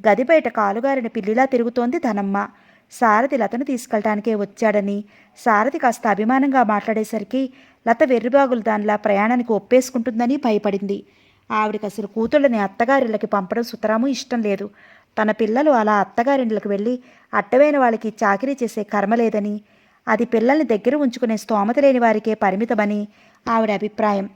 [SPEAKER 1] గది బయట కాలుగారిన పిల్లిలా తిరుగుతోంది ధనమ్మ. సారథి లతను తీసుకెళ్ళటానికే వచ్చాడని సారథి కాస్త అభిమానంగా మాట్లాడేసరికి లత వెర్రిబాగులు దానిలా ప్రయాణానికి ఒప్పేసుకుంటుందని భయపడింది. ఆవిడికి అసలు కూతుళ్ళని అత్తగారిళ్ళకి పంపడం సుతరాము ఇష్టం లేదు. తన పిల్లలు అలా అత్తగారింళ్ళకి వెళ్ళి అట్టవైన వాళ్ళకి చాకిరీ చేసే కర్మ లేదని, అది పిల్లల్ని దగ్గర ఉంచుకునే స్తోమత లేని వారికే పరిమితమని ఆవిడ అభిప్రాయం.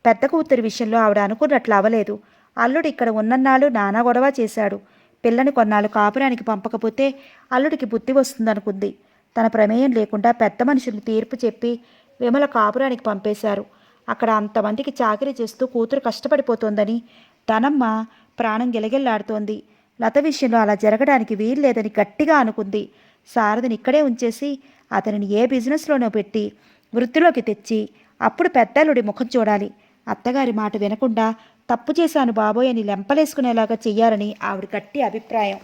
[SPEAKER 1] పెద్ద కూతురి విషయంలో ఆవిడ అనుకున్నట్లు అవ్వలేదు. అల్లుడు ఇక్కడ ఉన్నన్నాళ్ళు నానా గొడవ చేశాడు. పిల్లని కొన్నాళ్ళు కాపురానికి పంపకపోతే అల్లుడికి బుద్ధి వస్తుందనుకుంది. తన ప్రమేయం లేకుండా పెద్ద మనుషులు తీర్పు చెప్పి విమల కాపురానికి పంపేశారు. అక్కడ అంతమందికి చాకరీ చేస్తూ కూతురు కష్టపడిపోతోందని ధనమ్మ ప్రాణం గిలగిల్లాడుతోంది. లత విషయంలో అలా జరగడానికి వీల్లేదని గట్టిగా అనుకుంది. సారథిని ఇక్కడే ఉంచేసి అతనిని ఏ బిజినెస్లోనో పెట్టి వృత్తిలోకి తెచ్చి అప్పుడు పెద్దలుడి ముఖం చూడాలి. అత్తగారి మాట వినకుండా తప్పు చేశాను బాబోయ్ అని లెంపలేసుకునేలాగా చెయ్యాలని ఆవిడ గట్టి అభిప్రాయం.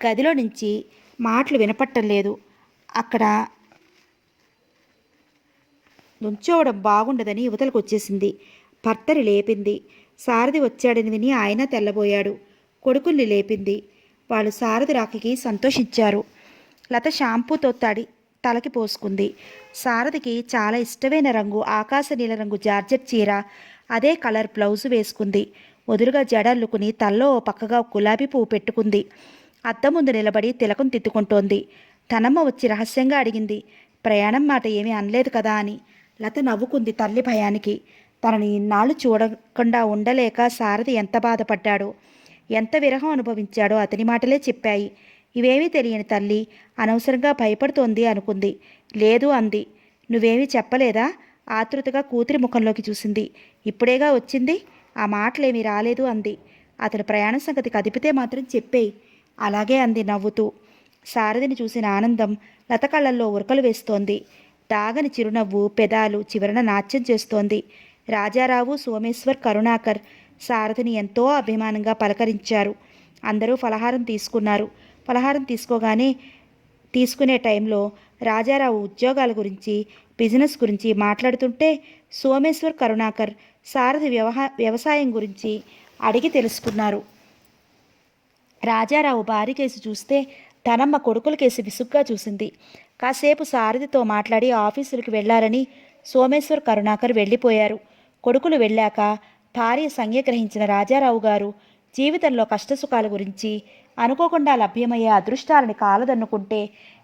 [SPEAKER 1] గదిలో నుంచి మాటలు వినపట్టం లేదు. అక్కడ నుంచోవడం బాగుండదని యువతలకు వచ్చేసింది. భర్తని లేపింది. సారథి వచ్చాడని విని ఆయన తెల్లబోయాడు. కొడుకుల్ని లేపింది. వాళ్ళు సారథి రాకకి సంతోషించారు. లత షాంపూతో తలకి పోసుకుంది. సారథికి చాలా ఇష్టమైన రంగు ఆకాశ నీల రంగు జార్జెట్ చీర, అదే కలర్ బ్లౌజు వేసుకుంది. వదులుగా జడల్లుకుని తల్లో ఓ పక్కగా గులాబీ పువ్వు పెట్టుకుంది. అద్దం ముందు నిలబడి తిలకం తిట్టుకుంటోంది. ధనమ్మ వచ్చి రహస్యంగా అడిగింది, ప్రయాణం మాట ఏమీ అనలేదు కదా అని. లత నవ్వుకుంది తల్లి భయానికి. తనని ఇన్నాళ్ళు చూడకుండా ఉండలేక సారథి ఎంత బాధపడ్డాడో, ఎంత విరహం అనుభవించాడో అతని మాటలే చెప్పాయి. ఇవేమీ తెలియని తల్లి అనవసరంగా భయపడుతోంది అనుకుంది. లేదు అంది. నువ్వేమీ చెప్పలేదా? ఆతృతగా కూతురి ముఖంలోకి చూసింది. ఇప్పుడేగా వచ్చింది, ఆ మాటలేమీ రాలేదు అంది. అతని ప్రయాణ సంగతి కదిపితే మాత్రం చెప్పేయి. అలాగే అంది నవ్వుతూ. సారథిని చూసిన ఆనందం లత కళ్ళల్లో ఉరకలు వేస్తోంది. దాగని చిరునవ్వు పెదాలు చివరన నాట్యం చేస్తోంది. రాజారావు, సోమేశ్వర్, కరుణాకర్ సారథిని ఎంతో అభిమానంగా పలకరించారు. అందరూ ఫలహారం తీసుకున్నారు. ఫలహారం తీసుకునే టైంలో రాజారావు ఉద్యోగాల గురించి, బిజినెస్ గురించి మాట్లాడుతుంటే సోమేశ్వర్, కరుణాకర్ సారథి వ్యవసాయం గురించి అడిగి తెలుసుకున్నారు. రాజారావు భార్య కేసు చూస్తే తనమ్మ కొడుకుల కేసు విసుగ్గా చూసింది. కాసేపు సారథితో మాట్లాడి ఆఫీసులకు వెళ్లారని సోమేశ్వర్, కరుణాకర్ వెళ్ళిపోయారు. కొడుకులు వెళ్ళాక భార్య సంజ్ఞ గ్రహించిన రాజారావు గారు జీవితంలో కష్టసుఖాల గురించి, అనుకోకుండా లభ్యమయ్యే అదృష్టాలని కాలదన్నుకుంటే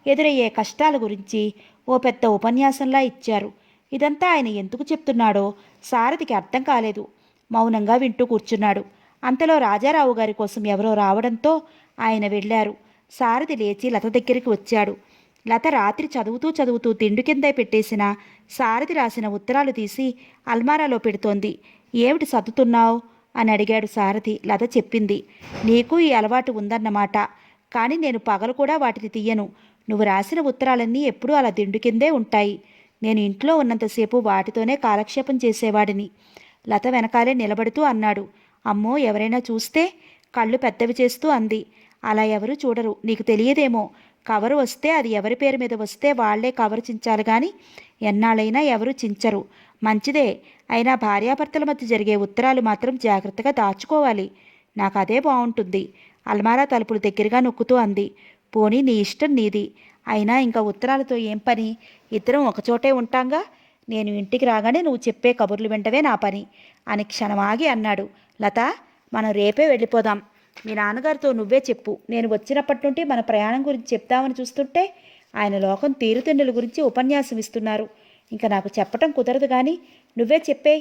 [SPEAKER 1] ఎదురయ్యే కష్టాల గురించి ఓ పెద్ద ఉపన్యాసంలా ఇచ్చారు. ఇదంతా ఆయన ఎందుకు చెప్తున్నాడో సారథికి అర్థం కాలేదు. మౌనంగా వింటూ కూర్చున్నాడు. అంతలో రాజారావు గారి కోసం ఎవరో రావడంతో ఆయన వెళ్ళారు. సారథి లేచి లత దగ్గరికి వచ్చాడు. లత రాత్రి చదువుతూ తిండి కింద పెట్టేసిన సారథి రాసిన ఉత్తరాలు తీసి అల్మారాలో పెడుతోంది. ఏమిటి సర్దుతున్నావు అని అడిగాడు సారథి. లత చెప్పింది. నీకు ఈ అలవాటు ఉందన్నమాట, కానీ నేను పగలు కూడా వాటిని తీయను. నువ్వు రాసిన ఉత్తరాలన్నీ ఎప్పుడూ అలా దిండు కిందే ఉంటాయి. నేను ఇంట్లో ఉన్నంతసేపు వాటితోనే కాలక్షేపం చేసేవాడిని. లత వెనకాలే నిలబడుతూ అన్నాడు. అమ్మో, ఎవరైనా చూస్తే? కళ్ళు పెద్దవి చేస్తూ అంది. అలా ఎవరు చూడరు, నీకు తెలియదేమో. కవరు వస్తే అది ఎవరి పేరు మీద వస్తే వాళ్లే కవరు చించాలి కానీ ఎన్నాళ్ళైనా ఎవరు చించరు. మంచిదే, అయినా భార్యాభర్తల మధ్య జరిగే ఉత్తరాలు మాత్రం జాగ్రత్తగా దాచుకోవాలి. నాకు అదే బాగుంటుంది. అల్మారా తలుపులు దగ్గరగా నొక్కుతూ అంది. పోనీ నీ ఇష్టం నీది. అయినా ఇంకా ఉత్తరాలతో ఏం పని? ఇద్దరం ఒకచోటే ఉంటాంగా. నేను ఇంటికి రాగానే నువ్వు చెప్పే కబుర్లు వెంటవే నా పని అని క్షణమాగి అన్నాడు. లత, మనం రేపే వెళ్ళిపోదాం. మీ నాన్నగారితో నువ్వే చెప్పు. నేను వచ్చినప్పటి నుండి మన ప్రయాణం గురించి చెప్తామని చూస్తుంటే ఆయన లోకం తీరుతెన్నుల గురించి ఉపన్యాసం ఇస్తున్నారు. ఇంకా నాకు చెప్పటం కుదరదు కానీ నువ్వే చెప్పే.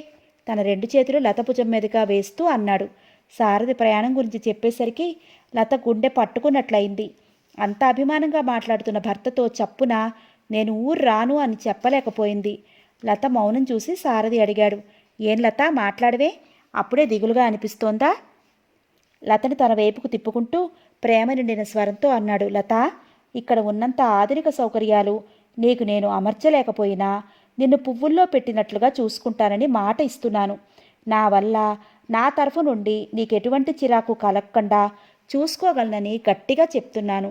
[SPEAKER 1] తన 2 చేతులు లత భుజం మీదుగా వేస్తూ అన్నాడు. సారథి ప్రయాణం గురించి చెప్పేసరికి లత గుండె పట్టుకున్నట్లయింది. అంత అభిమానంగా మాట్లాడుతున్న భర్తతో చప్పున నేను ఊరు రాను అని చెప్పలేకపోయింది. లత మౌనం చూసి సారథి అడిగాడు. ఏం లత, మాట్లాడవే? అప్పుడే దిగులుగా అనిపిస్తోందా? లతని తన వైపుకు తిప్పుకుంటూ ప్రేమ నిండిన స్వరంతో అన్నాడు. లత, ఇక్కడ ఉన్నంత ఆధునిక సౌకర్యాలు నీకు నేను అమర్చలేకపోయినా నిన్ను పువ్వుల్లో పెట్టినట్లుగా చూసుకుంటానని మాట ఇస్తున్నాను. నా వల్ల, నా తరఫు నుండి నీకెటువంటి చిరాకు కలగకుండా చూసుకోగలనని గట్టిగా చెప్తున్నాను.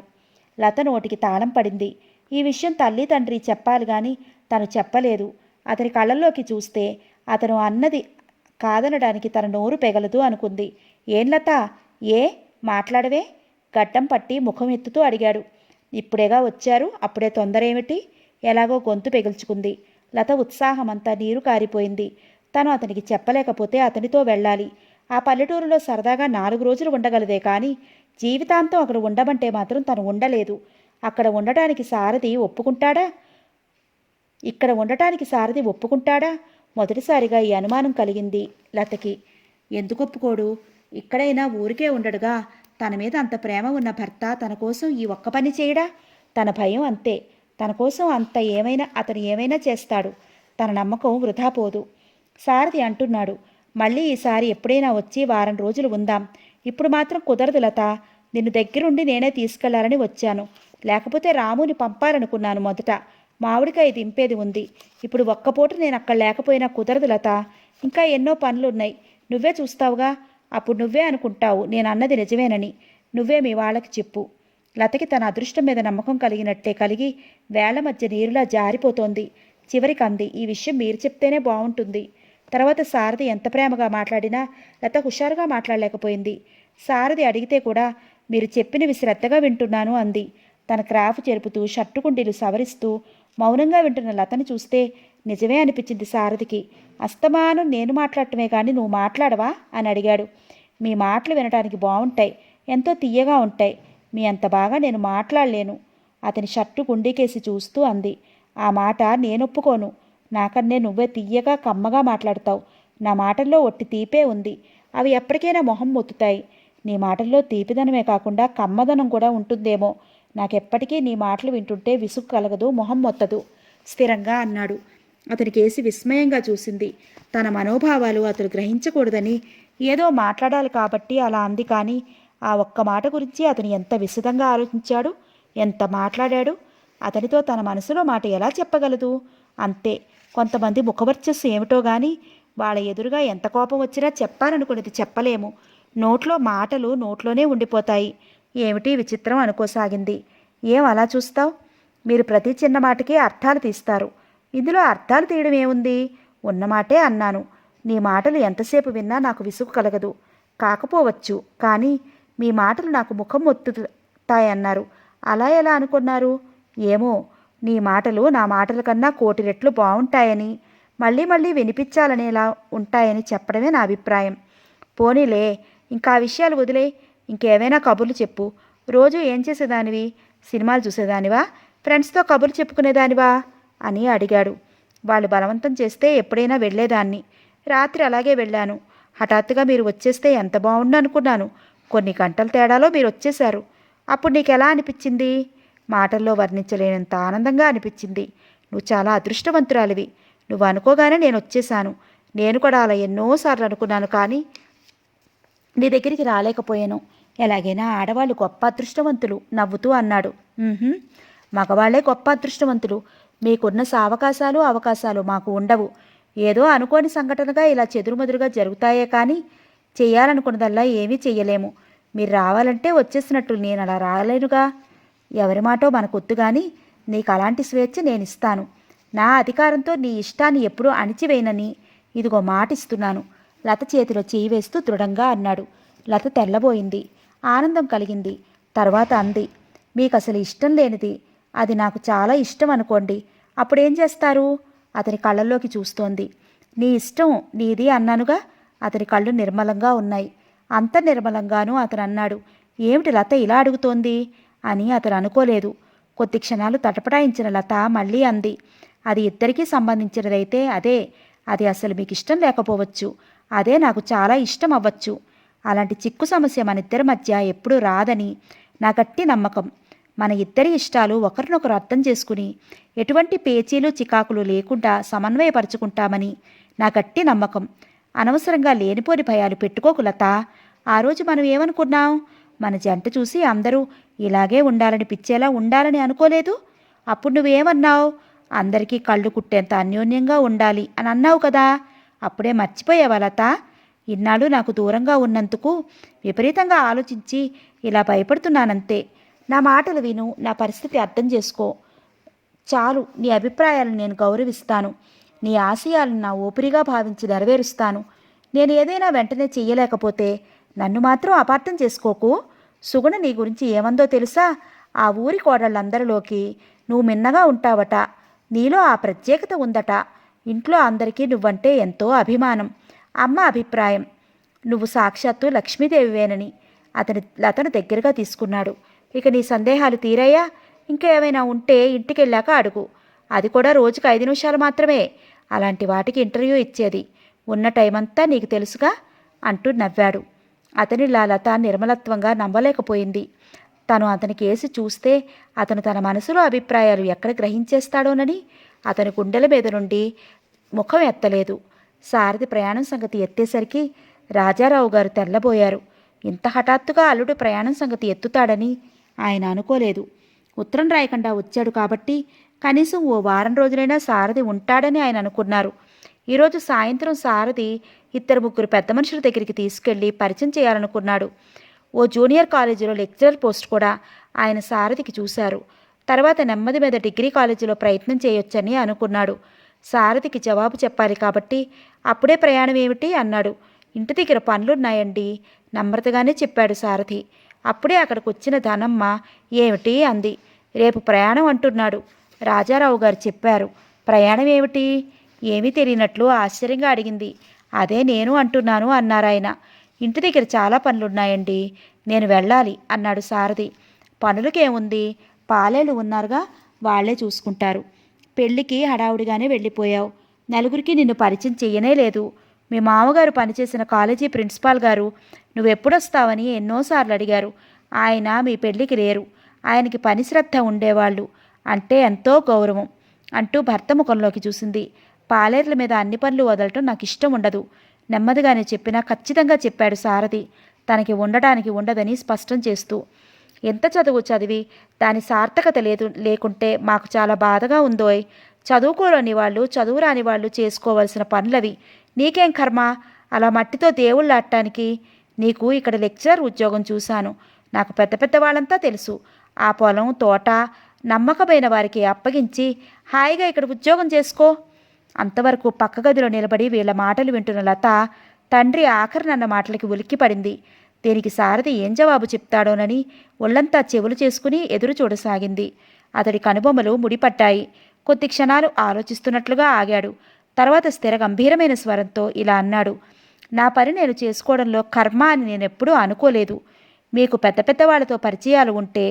[SPEAKER 1] లత నోటికి తాళం పడింది. ఈ విషయం తల్లి తండ్రి చెప్పాలి కానీ తను చెప్పలేదు. అతని కళ్ళల్లోకి చూస్తే అతను అన్నది కాదనడానికి తన నోరు పెగలదు అనుకుంది. ఏం లత, ఏ మాట్లాడవే? గడ్డం పట్టి ముఖం ఎత్తుతూ అడిగాడు. ఇప్పుడేగా వచ్చారు, అప్పుడే తొందర ఏమిటి? ఎలాగో గొంతు పెగుల్చుకుంది. లత ఉత్సాహమంతా నీరు కారిపోయింది. తను అతనికి చెప్పలేకపోతే అతనితో వెళ్ళాలి. ఆ పల్లెటూరులో సరదాగా 4 రోజులు ఉండగలదే కానీ జీవితాంతం అక్కడ ఉండమంటే మాత్రం తను ఉండలేదు. అక్కడ ఉండటానికి సారథి ఒప్పుకుంటాడా? ఇక్కడ ఉండటానికి సారథి ఒప్పుకుంటాడా? మొదటిసారిగా ఈ అనుమానం కలిగింది లతకి. ఎందుకు ఒప్పుకోడు? ఇక్కడైనా ఊరికే ఉండడుగా. తన మీద అంత ప్రేమ ఉన్న భర్త తన కోసం ఈ ఒక్క పని చేయడా? తన భయం అంతే. తన కోసం అతను ఏమైనా చేస్తాడు. తన నమ్మకం వృధా పోదు. సారథి అంటున్నాడు. మళ్ళీ ఈసారి ఎప్పుడైనా వచ్చి వారం రోజులు ఉందాం. ఇప్పుడు మాత్రం కుదరదు లత. నిన్ను దగ్గరుండి నేనే తీసుకెళ్లాలని వచ్చాను. లేకపోతే రాముని పంపాలనుకున్నాను మొదట. మామిడికాయ దింపేది ఉంది. ఇప్పుడు ఒక్కపూట నేను అక్కడ లేకపోయినా కుదరదు లత. ఇంకా ఎన్నో పనులున్నాయి. నువ్వే చూస్తావుగా. అప్పుడు నువ్వే అనుకుంటావు నేను అన్నది నిజమేనని. నువ్వే మీ వాళ్ళకి చెప్పు. లతకి తన అదృష్టం మీద నమ్మకం కలిగినట్టే కలిగి వేళ్ల మధ్య నీరులా జారిపోతోంది. చివరికి అంది. ఈ విషయం మీరు చెప్తేనే బాగుంటుంది. తర్వాత సారథి ఎంత ప్రేమగా మాట్లాడినా లత హుషారుగా మాట్లాడలేకపోయింది. సారథి అడిగితే కూడా మీరు చెప్పినవి శ్రద్ధగా వింటున్నాను అంది. తన క్రాఫ్ చెరుపుతూ షర్టు కుండీలు సవరిస్తూ మౌనంగా వింటున్న లతని చూస్తే నిజమే అనిపించింది సారథికి. అస్తమానం నేను మాట్లాడటమే కానీ నువ్వు మాట్లాడవా అని అడిగాడు. మీ మాటలు వినడానికి బాగుంటాయి, ఎంతో తీయగా ఉంటాయి. మీ అంత బాగా నేను మాట్లాడలేను. అతని షర్టు గుండీకేసి చూస్తూ అంది. ఆ మాట నేనొప్పుకోను. నాకన్నే నువ్వే తీయగా కమ్మగా మాట్లాడతావు. నా మాటల్లో ఒట్టి తీపే ఉంది. అవి ఎప్పటికైనా మొహం మొత్తుతాయి. నీ మాటల్లో తీపిదనమే కాకుండా కమ్మదనం కూడా ఉంటుందేమో. నాకెప్పటికీ నీ మాటలు వింటుంటే విసుగు కలగదు, మొహం మొత్తదు స్థిరంగా అన్నాడు. అతనికేసి విస్మయంగా చూసింది. తన మనోభావాలు అతను గ్రహించకూడదని ఏదో మాట్లాడాలి కాబట్టి అలా అంది. కానీ ఆ ఒక్క మాట గురించి అతను ఎంత విశదంగా ఆలోచించాడు, ఎంత మాట్లాడాడు. అతనితో తన మనసులో మాట ఎలా చెప్పగలదు? అంతే. కొంతమంది ముఖవర్చస్సు ఏమిటో గాని వాళ్ళ ఎదురుగా ఎంత కోపం వచ్చినా చెప్పాలనుకునేది చెప్పలేము. నోట్లో మాటలు నోట్లోనే ఉండిపోతాయి. ఏమిటి విచిత్రం అనుకోసాగింది. ఏం అలా చూస్తావు? మీరు ప్రతి చిన్న మాటకి అర్థాలు తీస్తారు. ఇందులో అర్థాలు తీయడం ఏముంది? ఉన్నమాటే అన్నాను. నీ మాటలు ఎంతసేపు విన్నా నాకు విసుగు కలగదు. కాకపోవచ్చు, కానీ మీ మాటలు నాకు ముఖం ఒత్తుతాయన్నారు. అలా ఎలా అనుకున్నారు? ఏమో, నీ మాటలు నా మాటల కన్నా కోటి రెట్లు బాగుంటాయని, మళ్ళీ మళ్ళీ వినిపించాలనేలా ఉంటాయని చెప్పడమే నా అభిప్రాయం. పోనీలే, ఇంకా ఆ విషయాలు వదిలే. ఇంకేమైనా కబుర్లు చెప్పు. రోజు ఏం చేసేదానివి? సినిమాలు చూసేదానివా? ఫ్రెండ్స్తో కబుర్లు చెప్పుకునేదానివా అని అడిగాడు. వాళ్ళు బలవంతం చేస్తే ఎప్పుడైనా వెళ్ళేదాన్ని. రాత్రి అలాగే వెళ్ళాను. హఠాత్తుగా మీరు వచ్చేస్తే ఎంత బాగుండు అనుకున్నాను. కొన్ని గంటల తేడాలో మీరు వచ్చేశారు. అప్పుడు నీకెలా అనిపించింది? మాటల్లో వర్ణించలేనంత ఆనందంగా అనిపించింది. నువ్వు చాలా అదృష్టవంతురాలివి. నువ్వు అనుకోగానే నేను వచ్చేశాను. నేను కూడా అలా ఎన్నోసార్లు అనుకున్నాను, కానీ నీ దగ్గరికి రాలేకపోయాను. ఎలాగైనా ఆడవాళ్ళు గొప్ప అదృష్టవంతులు నవ్వుతూ అన్నాడు. మగవాళ్లే గొప్ప అదృష్టవంతులు. మీకున్న అవకాశాలు మాకు ఉండవు. ఏదో అనుకోని సంఘటనగా ఇలా చెదురుమదురుగా జరుగుతాయే కానీ చెయ్యాలనుకున్నదల్లా ఏమీ చెయ్యలేము. మీరు రావాలంటే వచ్చేసినట్టు నేను అలా రాలేనుగా. ఎవరి మాటో మనకొద్దు కానీ నీకు అలాంటి స్వేచ్ఛ నేను ఇస్తాను. నా అధికారంతో నీ ఇష్టాన్ని ఎప్పుడూ అణిచివేయనని ఇదిగో మాట ఇస్తున్నాను. లత చేతిలో చేయి వేస్తూ దృఢంగా అన్నాడు. లత తెల్లబోయింది. ఆనందం కలిగింది. తర్వాత అంది, మీకు అసలు ఇష్టం లేనిది అది నాకు చాలా ఇష్టం అనుకోండి, అప్పుడేం చేస్తారు? అతని కళ్ళల్లోకి చూస్తోంది. నీ ఇష్టం నీది అన్నానుగా. అతని కళ్ళు నిర్మలంగా ఉన్నాయి. అంత నిర్మలంగానూ అతను అన్నాడు. ఏమిటి లత ఇలా అడుగుతోంది అని అతను అనుకోలేదు. కొద్ది క్షణాలు తటపటాయించిన లత మళ్ళీ అంది, అది ఇద్దరికీ సంబంధించినదైతే అది అసలు మీకు ఇష్టం లేకపోవచ్చు. అదే నాకు చాలా ఇష్టం అవ్వచ్చు. అలాంటి చిక్కు సమస్య మన ఇద్దరి మధ్య ఎప్పుడూ రాదని నా గట్టి నమ్మకం. మన ఇద్దరి ఇష్టాలు ఒకరినొకరు అర్థం చేసుకుని ఎటువంటి పేచీలు చికాకులు లేకుండా సమన్వయపరుచుకుంటామని నా గట్టి నమ్మకం. అనవసరంగా లేనిపోని భయాలు పెట్టుకోకు లత. ఆ రోజు మనం ఏమనుకున్నాం? మన జంట చూసి అందరూ ఇలాగే ఉండాలని పిచ్చేలా ఉండాలని అనుకోలేదు. అప్పుడు నువ్వేమన్నావు? అందరికీ కళ్ళు కుట్టేంత అన్యోన్యంగా ఉండాలి అని అన్నావు కదా. అప్పుడే మర్చిపోయావా లత? ఇన్నాళ్ళు నాకు దూరంగా ఉన్నందుకు విపరీతంగా ఆలోచించి ఇలా భయపడుతున్నానంతే. నా మాటలు విను, నా పరిస్థితి అర్థం చేసుకో చాలు. నీ అభిప్రాయాలను నేను గౌరవిస్తాను. నీ ఆశయాలను నా ఊపిరిగా భావించి నెరవేరుస్తాను. నేను ఏదైనా వెంటనే చెయ్యలేకపోతే నన్ను మాత్రం అపార్థం చేసుకోకు. సుగుణ నీ గురించి ఏమందో తెలుసా? ఆ ఊరి కోడళ్ళందరిలోకి నువ్వు మిన్నగా ఉంటావట. నీలో ఆ ప్రత్యేకత ఉందట. ఇంట్లో అందరికీ నువ్వంటే ఎంతో అభిమానం. అమ్మ అభిప్రాయం నువ్వు సాక్షాత్తు లక్ష్మీదేవివేనని. లతను దగ్గరగా తీసుకున్నాడు. ఇక నీ సందేహాలు తీరాయా? ఇంకా ఏమైనా ఉంటే ఇంటికెళ్ళాక అడుగు. అది కూడా రోజుకు 5 నిమిషాలు మాత్రమే. అలాంటి వాటికి ఇంటర్వ్యూ ఇచ్చేది. ఉన్న టైమంతా నీకు తెలుసుగా అంటూ నవ్వాడు. అతనిలా లత నిర్మలత్వంగా నమ్మలేకపోయింది. తను అతని కేసి చూస్తే అతను తన మనసులో అభిప్రాయాలు ఎక్కడ గ్రహించేస్తాడోనని అతని గుండెల మీద నుండి ముఖం ఎత్తలేదు. సారథి ప్రయాణం సంగతి ఎత్తేసరికి రాజారావు గారు తెల్లబోయారు. ఇంత హఠాత్తుగా అల్లుడు ప్రయాణం సంగతి ఎత్తుతాడని ఆయన అనుకోలేదు. ఉత్తరం రాయకుండా వచ్చాడు కాబట్టి కనీసం ఓ వారం రోజులైనా సారథి ఉంటాడని ఆయన అనుకున్నారు. ఈరోజు సాయంత్రం సారథి 2-3 పెద్ద మనుషుల దగ్గరికి తీసుకెళ్లి పరిచయం చేయాలనుకున్నాడు. ఓ జూనియర్ కాలేజీలో లెక్చరర్ పోస్ట్ కూడా ఆయన సారథికి చూశారు. తర్వాత నెమ్మది మీద డిగ్రీ కాలేజీలో ప్రయత్నం చేయొచ్చని అనుకున్నాడు. సారథికి జవాబు చెప్పాలి కాబట్టి అప్పుడే ప్రయాణం ఏమిటి అన్నాడు. ఇంటి దగ్గర పనులున్నాయండి నమ్రతగానే చెప్పాడు సారథి. అప్పుడే అక్కడికి వచ్చిన ధనమ్మ ఏమిటి అంది. రేపు ప్రయాణం అంటున్నాడు. రాజారావు గారు చెప్పారు. ప్రయాణం ఏమిటి? ఏమీ తెలియనట్లు ఆశ్చర్యంగా అడిగింది. అదే నేను అంటున్నాను అన్నారాయన. ఇంటి దగ్గర చాలా పనులున్నాయండి, నేను వెళ్ళాలి అన్నాడు సారథి. పనులకేముంది, పాలేళ్ళు ఉన్నారుగా, వాళ్లే చూసుకుంటారు. పెళ్లికి హడావుడిగానే వెళ్ళిపోయావు. నలుగురికి నిన్ను పరిచయం చెయ్యనే లేదు. మీ మామగారు పనిచేసిన కాలేజీ ప్రిన్సిపాల్ గారు నువ్వెప్పుడొస్తావని ఎన్నోసార్లు అడిగారు. ఆయన మీ పెళ్లికి లేరు. ఆయనకి పని శ్రద్ధ ఉండేవాళ్ళు అంటే ఎంతో గౌరవం అంటూ భర్త ముఖంలోకి చూసింది. పాలేర్ల మీద అన్ని పనులు వదలటం నాకు ఇష్టం ఉండదు. నెమ్మదిగానే చెప్పినా ఖచ్చితంగా చెప్పాడు సారథి, తనకి ఉండటానికి ఉండదని స్పష్టం చేస్తూ. ఎంత చదువు చదివి దాని సార్థకత లేకుంటే మాకు చాలా బాధగా ఉందోయ్. చదువుకోలేని వాళ్ళు, చదువు రాని వాళ్ళు చేసుకోవలసిన పనులవి. నీకేం కర్మ అలా మట్టితో దేవుళ్ళు ఆడటానికి? నీకు ఇక్కడ లెక్చరర్ ఉద్యోగం చూశాను. నాకు పెద్ద పెద్ద వాళ్ళంతా తెలుసు. ఆ పొలం తోట నమ్మకమైన వారికి అప్పగించి హాయిగా ఇక్కడ ఉద్యోగం చేసుకో. అంతవరకు పక్క గదిలో నిలబడి వీళ్ళ మాటలు వింటున్న లత తండ్రి ఆఖరినన్న మాటలకి ఉలిక్కిపడింది. దీనికి సారథి ఏం జవాబు చెప్తాడోనని ఒళ్లంతా చెవులు చేసుకుని ఎదురు చూడసాగింది. అతడి కనుబొమ్మలు ముడిపట్టాయి. కొద్ది క్షణాలు ఆలోచిస్తున్నట్లుగా ఆగాడు. తర్వాత స్థిర గంభీరమైన స్వరంతో ఇలా అన్నాడు. నా పని నేను చేసుకోవడంలో కర్మ అని నేనెప్పుడూ అనుకోలేదు. మీకు పెద్ద పెద్ద వాళ్ళతో పరిచయాలు ఉంటే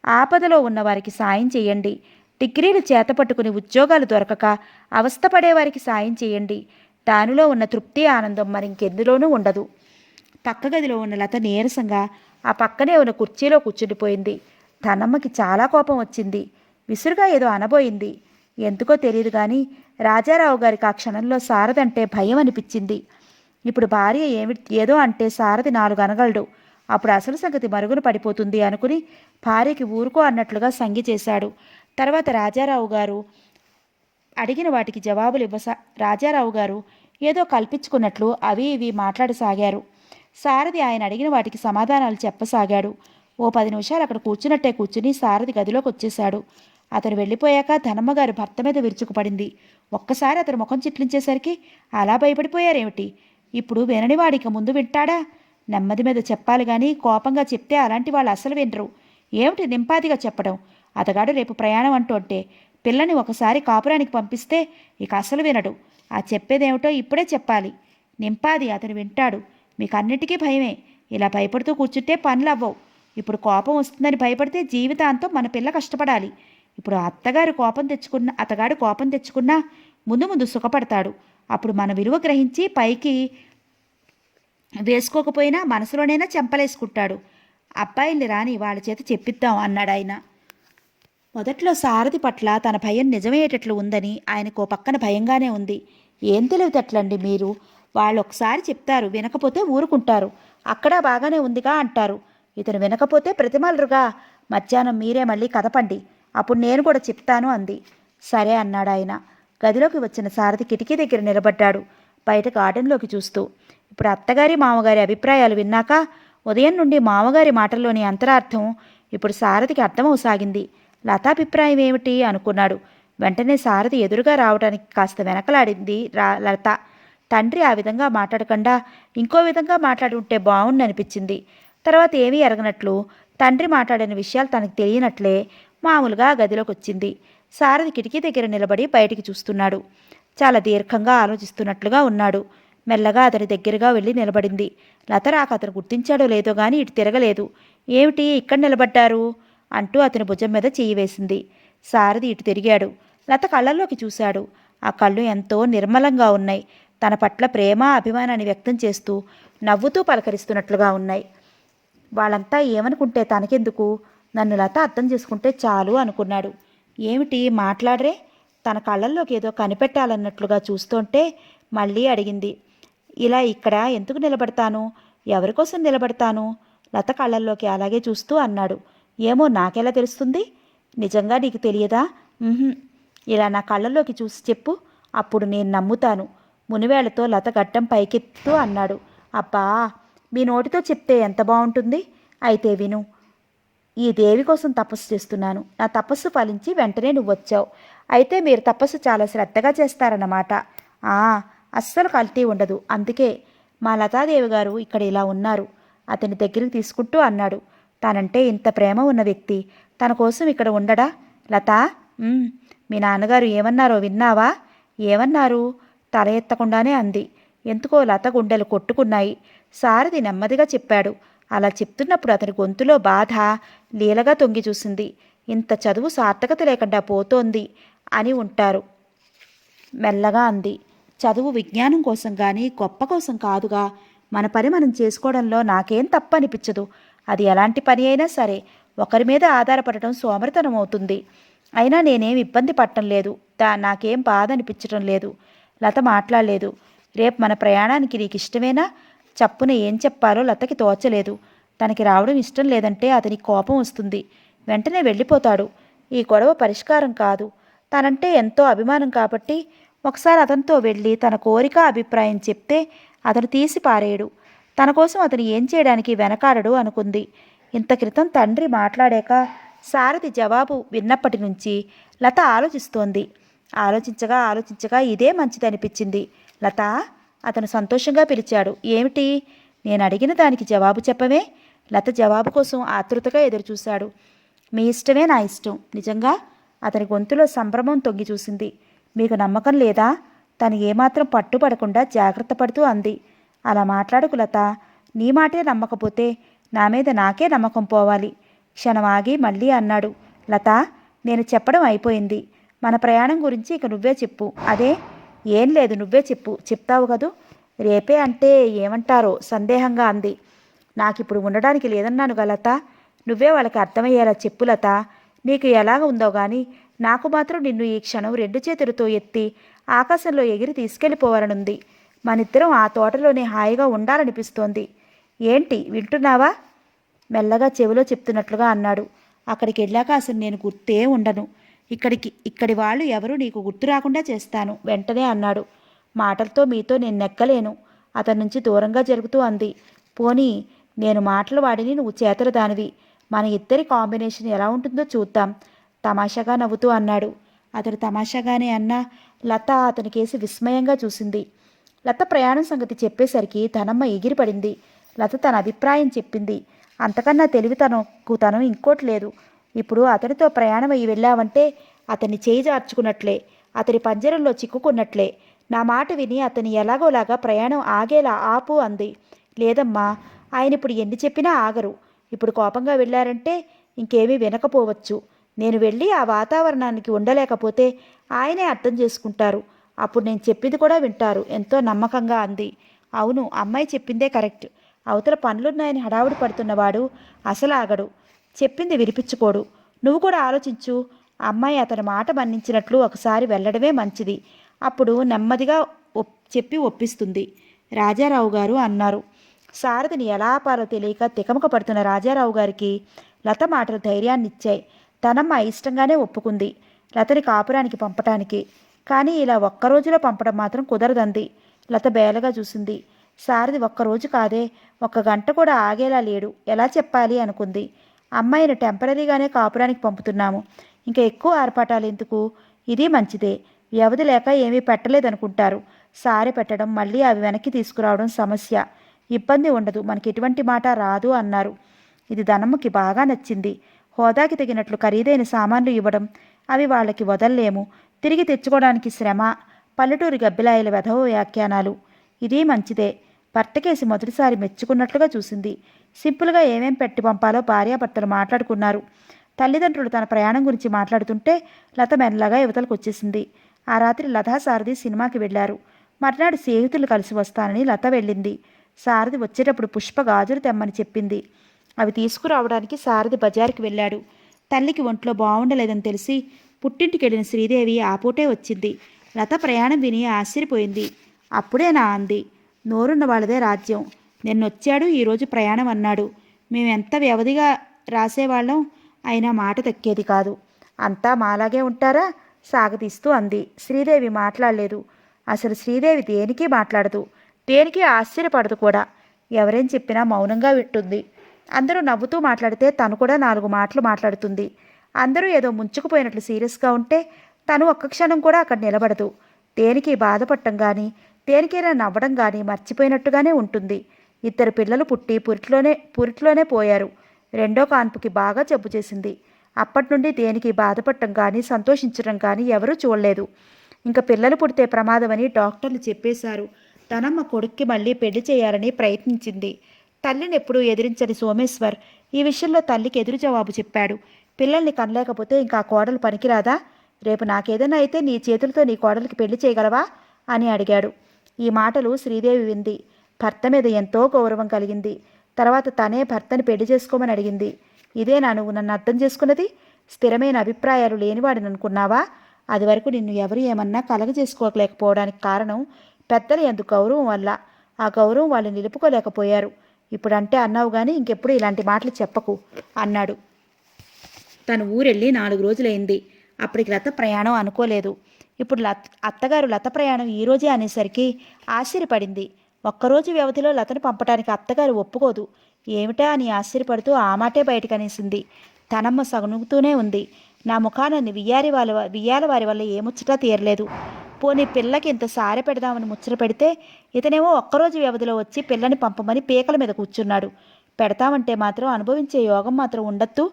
[SPEAKER 1] ఆపదలో ఉన్నవారికి సాయం చేయండి. డిగ్రీలు చేతపట్టుకుని ఉద్యోగాలు దొరకక అవస్థపడేవారికి సాయం చేయండి. దానిలో ఉన్న తృప్తి ఆనందం మరింకెందులోనూ ఉండదు. పక్క గదిలో ఉన్న లత నీరసంగా ఆ పక్కనే ఉన్న కుర్చీలో కూర్చుండిపోయింది. ధనమ్మకి చాలా కోపం వచ్చింది. విసురుగా ఏదో అనబోయింది. ఎందుకో తెలియదు కానీ రాజారావు గారికి ఆ క్షణంలో సారదంటే భయం అనిపించింది. ఇప్పుడు భార్య ఏదో అంటే సారథి 4 అనగలడు. అప్పుడు అసలు సంగతి మరుగున పడిపోతుంది అనుకుని భార్యకి ఊరుకో అన్నట్లుగా సంగి చేశాడు. తర్వాత రాజారావు గారు అడిగిన వాటికి జవాబులు రాజారావు గారు ఏదో కల్పించుకున్నట్లు అవి ఇవి మాట్లాడసాగారు. సారథి ఆయన అడిగిన వాటికి సమాధానాలు చెప్పసాగాడు. ఓ 10 నిమిషాలు అక్కడ కూర్చున్నట్టే కూర్చుని సారథి గదిలోకి వచ్చేశాడు. అతను వెళ్ళిపోయాక ధనమ్మగారు భర్త మీద విరుచుకుపడింది. ఒక్కసారి అతను ముఖం చిట్లించేసరికి అలా భయపడిపోయారేమిటి? ఇప్పుడు విననివాడిక ముందు వింటాడా? నెమ్మది మీద చెప్పాలి కానీ కోపంగా చెప్తే అలాంటి వాళ్ళు అసలు వినరు. ఏమిటి నింపాదిగా చెప్పడం? అతగాడు రేపు ప్రయాణం అంటూ అంటే పిల్లని ఒకసారి కాపురానికి పంపిస్తే ఇక అసలు వినడు. ఆ చెప్పేదేమిటో ఇప్పుడే చెప్పాలి. నింపాది అతను వింటాడు. మీకు అన్నిటికీ భయమే. ఇలా భయపడుతూ కూర్చుంటే పనులు అవ్వవు. ఇప్పుడు కోపం వస్తుందని భయపడితే జీవితాంతం మన పిల్ల కష్టపడాలి. ఇప్పుడు అత్తగారు అతగాడు కోపం తెచ్చుకున్నా ముందు ముందు సుఖపడతాడు. అప్పుడు మన విలువ గ్రహించి పైకి వేసుకోకపోయినా మనసులోనైనా చెంపలేసుకుంటాడు. అబ్బాయిల్ని రాని వాళ్ళ చేత చెప్పిద్దాం అన్నాడు ఆయన. మొదట్లో సారథి పట్ల తన భయం నిజమయ్యేటట్లు ఉందని ఆయనకు పక్కన భయంగానే ఉంది. ఏం తెలివితేటలండి మీరు? వాళ్ళు ఒకసారి చెప్తారు, వినకపోతే ఊరుకుంటారు. అక్కడ బాగానే ఉందిగా అంటారు. ఇతను వినకపోతే ప్రతిమలరుగా. మధ్యాహ్నం మీరే మళ్ళీ కదపండి, అప్పుడు నేను కూడా చెప్తాను అంది. సరే అన్నాడు ఆయన. గదిలోకి వచ్చిన సారథి కిటికీ దగ్గర నిలబడ్డాడు, బయట గార్డెన్లోకి చూస్తూ. ఇప్పుడు అత్తగారి మామగారి అభిప్రాయాలు విన్నాక ఉదయం నుండి మామగారి మాటల్లోని అంతరార్థం ఇప్పుడు సారథికి అర్థమవసాగింది. లతాభిప్రాయం ఏమిటి అనుకున్నాడు. వెంటనే సారథి ఎదురుగా రావడానికి కాస్త వెనకలాడింది లత. తండ్రి ఆ విధంగా మాట్లాడకుండా ఇంకో విధంగా మాట్లాడి ఉంటే బాగుండనిపించింది. తర్వాత ఏమీ ఎరగనట్లు తండ్రి మాట్లాడిన విషయాలు తనకు తెలియనట్లే మామూలుగా గదిలోకి వచ్చింది. సారథి కిటికీ దగ్గర నిలబడి బయటికి చూస్తున్నాడు. చాలా దీర్ఘంగా ఆలోచిస్తున్నట్లుగా ఉన్నాడు. మెల్లగా అతని దగ్గరగా వెళ్ళి నిలబడింది. లత రాక అతను గుర్తించాడో లేదో గాని ఇటు తిరగలేదు. ఏమిటి ఇక్కడ నిలబడ్డారు అంటూ అతని భుజం మీద చెయ్యి వేసింది. సారథి ఇటు తిరిగాడు. లత కళ్ళల్లోకి చూశాడు. ఆ కళ్ళు ఎంతో నిర్మలంగా ఉన్నాయి. తన పట్ల ప్రేమ అభిమానాన్ని వ్యక్తం చేస్తూ నవ్వుతూ పలకరిస్తున్నట్లుగా ఉన్నాయి. వాళ్ళంతా ఏమనుకుంటే తనకెందుకు? నన్ను లత అర్థం చేసుకుంటే చాలు అనుకున్నాడు. ఏమిటి మాట్లాడరే? తన కళ్ళల్లోకి ఏదో కనిపెట్టాలన్నట్లుగా చూస్తుంటే మళ్ళీ అడిగింది. ఇలా ఇక్కడ ఎందుకు నిలబడతాను? ఎవరికోసం నిలబడతాను? లత కళ్ళల్లోకి అలాగే చూస్తూ అన్నాడు. ఏమో నాకెలా తెలుస్తుంది? నిజంగా నీకు తెలియదా? ఇలా నా కళ్ళల్లోకి చూసి చెప్పు, అప్పుడు నేను నమ్ముతాను. మునివేళ్లతో లత గడ్డం పైకెత్తు అన్నాడు. అబ్బా, మీ నోటితో చెప్తే ఎంత బాగుంటుంది. అయితే విను. ఈ దేవి కోసం తపస్సు చేస్తున్నాను. నా తపస్సు ఫలించి వెంటనే నువ్వు వచ్చావు. అయితే మీరు తపస్సు చాలా శ్రద్ధగా చేస్తారన్నమాట. అస్సలు కల్తీ ఉండదు. అందుకే మా లతాదేవి గారు ఇక్కడ ఇలా ఉన్నారు. అతని దగ్గరికి తీసుకుంటూ అన్నాడు. తనంటే ఇంత ప్రేమ ఉన్న వ్యక్తి తన కోసం ఇక్కడ ఉండడా? లత, మీ నాన్నగారు ఏమన్నారో విన్నావా? ఏమన్నారు? తల ఎత్తకుండానే అంది. ఎందుకో లత గుండెలు కొట్టుకున్నాయి. సారథి నెమ్మదిగా చెప్పాడు. అలా చెప్తున్నప్పుడు అతని గొంతులో బాధ లీలగా తొంగి చూసింది. ఇంత చదువు సార్థకత లేకుండా పోతోంది అని ఉంటారు. మెల్లగా అంది. చదువు విజ్ఞానం కోసం కానీ గొప్ప కోసం కాదుగా. మన పని మనం చేసుకోవడంలో నాకేం తప్పు అనిపించదు. అది ఎలాంటి పని అయినా సరే ఒకరి మీద ఆధారపడటం సోమరితనం అవుతుంది. అయినా నేనేం ఇబ్బంది పడటం లేదు. నాకేం బాధ అనిపించటం లేదు. లత మాట్లాడలేదు. రేపు మన ప్రయాణానికి నీకు ఇష్టమేనా? చప్పున ఏం చెప్పాలో లతకి తోచలేదు. తనకి రావడం ఇష్టం లేదంటే అతనికి కోపం వస్తుంది. వెంటనే వెళ్ళిపోతాడు. ఈ గొడవ పరిష్కారం కాదు. తనంటే ఎంతో అభిమానం కాబట్టి ఒకసారి అతనితో వెళ్ళి తన కోరిక అభిప్రాయం చెప్తే అతను తీసి పారేయడు. తన కోసం అతను ఏం చేయడానికి వెనకాడడు అనుకుంది. ఇంత క్రితం తండ్రి మాట్లాడాక సారథి జవాబు విన్నప్పటి నుంచి లత ఆలోచిస్తోంది. ఆలోచించగా ఇదే మంచిదనిపించింది. లత, అతను సంతోషంగా పిలిచాడు. ఏమిటి? నేను అడిగిన దానికి జవాబు చెప్పవే? లత జవాబు కోసం ఆతృతగా ఎదురుచూశాడు. మీ ఇష్టమే నా ఇష్టం. నిజంగా? అతని గొంతులో సంభ్రమం తొంగి చూసింది. మీకు నమ్మకం లేదా? తను ఏమాత్రం పట్టుపడకుండా జాగ్రత్త పడుతూ అంది. అలా మాట్లాడుకు లత. నీ మాటే నమ్మకపోతే నా మీద నాకే నమ్మకం పోవాలి. క్షణం ఆగి మళ్ళీ అన్నాడు. లత, నేను చెప్పడం అయిపోయింది. మన ప్రయాణం గురించి ఇక నువ్వే చెప్పు. అదే? ఏం లేదు, నువ్వే చెప్పు. చెప్తావు కదూ? రేపే అంటే ఏమంటారో సందేహంగా అంది. నాకిప్పుడు ఉండడానికి లేదన్నానుగా లత. నువ్వే వాళ్ళకి అర్థమయ్యేలా చెప్పు లత. నీకు ఎలాగ ఉందో గాని నాకు మాత్రం నిన్ను ఈ క్షణం 2 చేతులతో ఎత్తి ఆకాశంలో ఎగిరి తీసుకెళ్ళిపోవాలనుంది. మనిద్దరం ఆ తోటలోనే హాయిగా ఉండాలనిపిస్తోంది. ఏంటి, వింటున్నావా? మెల్లగా చెవిలో చెప్తున్నట్లుగా అన్నాడు. అక్కడికి వెళ్ళాక అసలు నేను గుర్తే ఉండను. ఇక్కడి వాళ్ళు ఎవరు నీకు గుర్తు రాకుండా చేస్తాను వెంటనే అన్నాడు. మాటలతో మీతో నేను నెక్కలేను. అతని నుంచి దూరంగా జరుగుతూ అంది. పోనీ నేను మాటలు వాడిని, నువ్వు చేతల దానివి. మన ఇద్దరి కాంబినేషన్ ఎలా ఉంటుందో చూద్దాం తమాషాగా నవ్వుతూ అన్నాడు. అతడు తమాషాగానే అన్నా లత అతని కేసి విస్మయంగా చూసింది. లత ప్రయాణం సంగతి చెప్పేసరికి తనమ్మ ఎగిరిపడింది. లత తన అభిప్రాయం చెప్పింది. అంతకన్నా తెలివితనకు తను ఇంకోటి లేదు. ఇప్పుడు అతనితో ప్రయాణం అయ్యి వెళ్ళావంటే అతన్ని చేయి జార్చుకున్నట్లే, అతని పంజరంలో చిక్కుకున్నట్లే. నా మాట విని అతని ఎలాగోలాగా ప్రయాణం ఆగేలా ఆపు అంది. లేదమ్మా, ఆయన ఇప్పుడు ఎన్ని చెప్పినా ఆగరు. ఇప్పుడు కోపంగా వెళ్ళారంటే ఇంకేమీ వినకపోవచ్చు. నేను వెళ్ళి ఆ వాతావరణానికి ఉండలేకపోతే ఆయనే అర్థం చేసుకుంటారు. అప్పుడు నేను చెప్పింది కూడా వింటారు ఎంతో నమ్మకంగా అంది. అవును, అమ్మాయి చెప్పిందే కరెక్ట్. అవతల పనులున్నాయని హడావుడి పడుతున్నవాడు అసలు ఆగడు. చెప్పింది వినిపించుకోడు. నువ్వు కూడా ఆలోచించు. అమ్మాయి అతని మాట మన్నించినట్లు ఒకసారి వెళ్ళడమే మంచిది. అప్పుడు నెమ్మదిగా చెప్పి ఒప్పిస్తుంది. రాజారావు గారు అన్నారు. సారథిని ఎలా ఆపాలో తెలియక తికమక పడుతున్న రాజారావు గారికి లత మాటలు ధైర్యాన్నిచ్చాయి. తనమ్మ ఇష్టంగానే ఒప్పుకుంది లతని కాపురానికి పంపటానికి. కానీ ఇలా ఒక్కరోజులో పంపడం మాత్రం కుదరదంది. లత బేలగా చూసింది. సారథి ఒక్కరోజు కాదే, 1 గంట కూడా ఆగేలా లేడు. ఎలా చెప్పాలి అనుకుంది. అమ్మాయిని టెంపరీగానే కాపురానికి పంపుతున్నాము. ఇంకా ఎక్కువ ఆర్పాటాలు ఎందుకు? ఇది మంచిదే. వ్యవధి లేక ఏమీ పెట్టలేదనుకుంటారు. సారె పెట్టడం, మళ్ళీ అవి వెనక్కి తీసుకురావడం సమస్య. ఇబ్బంది ఉండదు, మనకి ఎటువంటి మాట రాదు అన్నారు. ఇది ధనమ్మకి బాగా నచ్చింది. హోదాకి తగినట్లు ఖరీదైన సామాన్లు ఇవ్వడం, అవి వాళ్ళకి వదల్లేము. తిరిగి తెచ్చుకోవడానికి శ్రమ. పల్లెటూరి గబ్బిలాయల వెధవ వ్యాఖ్యానాలు. ఇది మంచిదే. భర్తకేసి మొదటిసారి మెచ్చుకున్నట్లుగా చూసింది. సింపుల్గా ఏమేం పెట్టి పంపాలో భార్యాభర్తలు మాట్లాడుకున్నారు. తల్లిదండ్రులు తన ప్రయాణం గురించి మాట్లాడుతుంటే లత మెల్లగా యువతలకు వచ్చేసింది. ఆ రాత్రి లతా సారథి సినిమాకి వెళ్లారు. మర్నాడు స్నేహితులు కలిసి వస్తానని లత వెళ్ళింది. సారథి వచ్చేటప్పుడు పుష్ప గాజులు తెమ్మని చెప్పింది. అవి తీసుకురావడానికి సారథి బజారుకి వెళ్ళాడు. తల్లికి ఒంట్లో బాగుండలేదని తెలిసి పుట్టింటికి వెళ్ళిన శ్రీదేవి ఆ పూటే వచ్చింది. లత ప్రయాణం విని ఆశ్చర్యపోయింది. అప్పుడేనా అంది. నోరున్న వాళ్ళదే రాజ్యం. నిన్నొచ్చాడు, ఈరోజు ప్రయాణం అన్నాడు. మేమెంత వ్యవధిగా రాసేవాళ్ళం, అయినా మాట దక్కేది కాదు. అంతా మాలాగే ఉంటారా? సాగతీస్తూ అంది. శ్రీదేవి మాట్లాడలేదు. అసలు శ్రీదేవి దేనికి మాట్లాడదు, దేనికి ఆశ్చర్యపడదు కూడా. ఎవరేం చెప్పినా మౌనంగా వింటుంది. అందరూ నవ్వుతూ మాట్లాడితే తను కూడా 4 మాటలు మాట్లాడుతుంది. అందరూ ఏదో ముంచుకుపోయినట్లు సీరియస్గా ఉంటే తను ఒక్క క్షణం కూడా అక్కడ నిలబడదు. దేనికి బాధపడటం కానీ, దేనికైనా నవ్వడం కానీ మర్చిపోయినట్టుగానే ఉంటుంది. 2 పిల్లలు పుట్టి పురిట్లోనే పోయారు. రెండో కాన్పుకి బాగా జబ్బు చేసింది. అప్పటి నుండి దేనికి బాధపడటం కానీ, సంతోషించడం కానీ ఎవరూ చూడలేదు. ఇంకా పిల్లలు పుడితే ప్రమాదమని డాక్టర్లు చెప్పేశారు. తనమ్మ కొడుక్కి మళ్ళీ పెళ్లి చేయాలని ప్రయత్నించింది. తల్లిని ఎప్పుడూ ఎదిరించని సోమేశ్వర్ ఈ విషయంలో తల్లికి ఎదురు జవాబు చెప్పాడు. పిల్లల్ని కనలేకపోతే ఇంకా కోడలు పనికిరాదా? రేపు నాకేదైనా అయితే నీ చేతులతో నీ కోడలికి పెళ్లి చేయగలవా అని అడిగాడు. ఈ మాటలు శ్రీదేవి వింది. భర్త మీద ఎంతో గౌరవం కలిగింది. తర్వాత తనే భర్తని పెళ్లి చేసుకోమని అడిగింది. ఇదేనా నువ్వు నన్ను అర్థం చేసుకున్నది? స్థిరమైన అభిప్రాయాలు లేనివాడిని అనుకున్నావా? అది వరకు నిన్ను ఎవరు ఏమన్నా కలగజేసుకోలేకపోవడానికి కారణం పెద్దల యందు గౌరవం వల్ల. ఆ గౌరవం వాళ్ళు నిలుపుకోలేకపోయారు. ఇప్పుడంటే అన్నావు కానీ ఇంకెప్పుడు ఇలాంటి మాటలు చెప్పకు అన్నాడు. తను ఊరెళ్ళి 4 రోజులైంది. అప్పటికి లత ప్రయాణం అనుకోలేదు. ఇప్పుడు అత్తగారు లత ప్రయాణం ఈరోజే అనేసరికి ఆశ్చర్యపడింది. ఒక్కరోజు వ్యవధిలో లతను పంపటానికి అత్తగారు ఒప్పుకోదు. ఏమిటా అని ఆశ్చర్యపడుతూ ఆ మాటే బయటకనేసింది. తనమ్మ సగునుగుతూనే ఉంది. నా ముఖానని వియ్యాల వారి వల్ల ఏ ముచ్చటా తీరలేదు. పోనీ పిల్లకి ఇంత సారె పెడదామని ముచ్చట పెడితే ఇతనేమో ఒక్కరోజు వ్యవధిలో వచ్చి పిల్లని పంపమని పీకల మీద కూర్చున్నాడు. పెడతామంటే మాత్రం అనుభవించే యోగం మాత్రం ఉండొద్దు.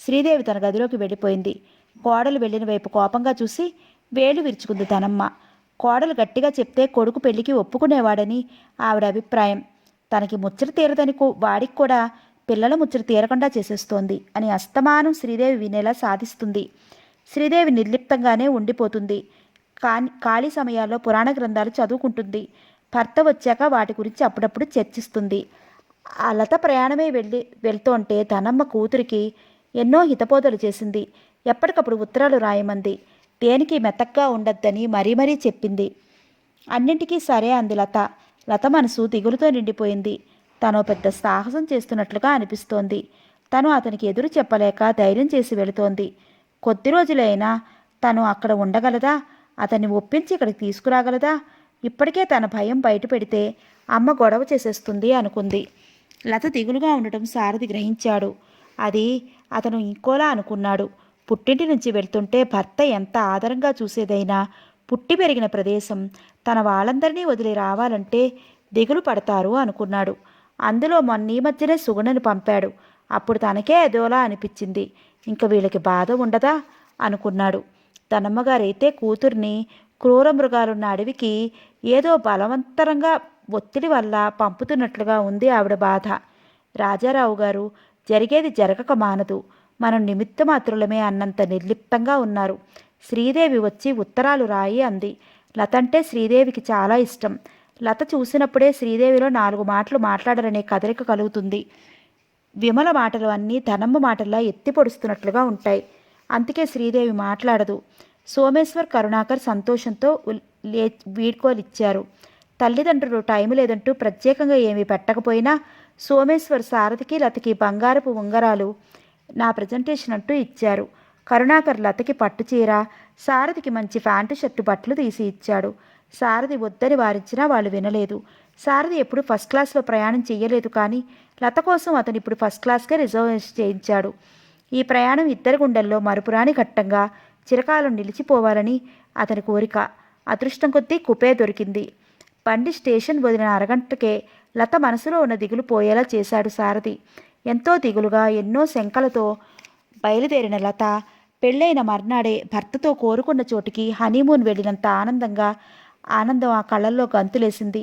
[SPEAKER 1] శ్రీదేవి తన గదిలోకి వెళ్ళిపోయింది. కోడలు వెళ్ళిన వైపు కోపంగా చూసి వేలు విరుచుకుంది తనమ్మ. కోడలు గట్టిగా చెప్తే కొడుకు పెళ్లికి ఒప్పుకునేవాడని ఆవిడ అభిప్రాయం. తనకి ముచ్చట తీరదని వాడికి కూడా పిల్లల ముచ్చట తీరకుండా చేసేస్తోంది అని అస్తమానం శ్రీదేవి వినేలా సాధిస్తుంది. శ్రీదేవి నిర్లిప్తంగానే ఉండిపోతుంది. ఖాళీ సమయాల్లో పురాణ గ్రంథాలు చదువుకుంటుంది. భర్త వచ్చాక వాటి గురించి అప్పుడప్పుడు చర్చిస్తుంది. ఆ లత ప్రయాణమే వెళ్తుంటే తనమ్మ కూతురికి ఎన్నో హితబోధలు చేసింది. ఎప్పటికప్పుడు ఉత్తరాలు రాయమంది. దేనికి మెత్తగ్గా ఉండొద్దని మరీ మరీ చెప్పింది. అన్నింటికీ సరే అంది లత. లత మనసు దిగులుతో నిండిపోయింది. తను పెద్ద సాహసం చేస్తున్నట్లుగా అనిపిస్తోంది. తను అతనికి ఎదురు చెప్పలేక ధైర్యం చేసి వెళుతోంది. కొద్ది రోజులైనా తను అక్కడ ఉండగలదా? అతన్ని ఒప్పించి ఇక్కడికి తీసుకురాగలదా? ఇప్పటికే తన భయం బయట పెడితే అమ్మ గొడవ చేసేస్తుంది అనుకుంది. లత దిగులుగా ఉండటం సారథి గ్రహించాడు. అది అతను ఇంకోలా అనుకున్నాడు. పుట్టింటి నుంచి వెళ్తుంటే భర్త ఎంత ఆదరంగా చూసేదైనా పుట్టి పెరిగిన ప్రదేశం తన వాళ్ళందరినీ వదిలి రావాలంటే దిగులు పడతారు అనుకున్నాడు. అందులో మొన్నీ మధ్యనే సుగుణను పంపాడు. అప్పుడు తనకే అదోలా అనిపించింది. ఇంక వీళ్ళకి బాధ ఉండదా అనుకున్నాడు. తనమ్మగారైతే కూతుర్ని క్రూర మృగాలున్న అడవికి ఏదో బలవంతరంగా ఒత్తిడి వల్ల పంపుతున్నట్లుగా ఉంది ఆవిడ బాధ. రాజారావు గారు జరిగేది జరగక మానదు, మనం నిమిత్తమాత్రులమే అన్నంత నిర్లిప్తంగా ఉన్నారు. శ్రీదేవి వచ్చి ఉత్తరాలు రాయి అంది. లత అంటే శ్రీదేవికి చాలా ఇష్టం. లత చూసినప్పుడే శ్రీదేవిలో 4 మాటలు మాట్లాడరనే కదలిక కలుగుతుంది. విమల మాటలు అన్నీ తనమ్మ మాటల్లా ఎత్తి పొడుస్తున్నట్లుగా ఉంటాయి. అందుకే శ్రీదేవి మాట్లాడదు. సోమేశ్వర్, కరుణాకర్ సంతోషంతో వీడ్కోలిచ్చారు. తల్లిదండ్రులు టైం లేదంటూ ప్రత్యేకంగా ఏమీ పెట్టకపోయినా సోమేశ్వర్ సారథికి లతకి బంగారపు ఉంగరాలు నా ప్రజెంటేషన్ అంటూ ఇచ్చారు. కరుణాకర్ లతకి పట్టుచీర, సారథికి మంచి ప్యాంటు షర్టు బట్టలు తీసి ఇచ్చాడు. సారథి వద్దని వారించినా వాళ్ళు వినలేదు. సారథి ఎప్పుడు ఫస్ట్ క్లాస్లో ప్రయాణం చెయ్యలేదు, కానీ లత కోసం అతను ఇప్పుడు ఫస్ట్ క్లాస్కే రిజర్వేషన్ చేయించాడు. ఈ ప్రయాణం ఇద్దరి గుండెల్లో మరుపురాని ఘట్టంగా చిరకాలం నిలిచిపోవాలని అతని కోరిక. అదృష్టం కొద్దీ కుపే దొరికింది. బండి స్టేషన్ వదిలిన అరగంటకే లత మనసులో ఉన్న దిగులు పోయేలా చేశాడు సారథి. ఎంతో దిగులుగా ఎన్నో శంకలతో బయలుదేరిన లత పెళ్ళైన మర్నాడే భర్తతో కోరుకున్న చోటికి హనీమూన్ వెళ్ళినంత ఆనందం ఆ కళ్ళల్లో గంతులేసింది.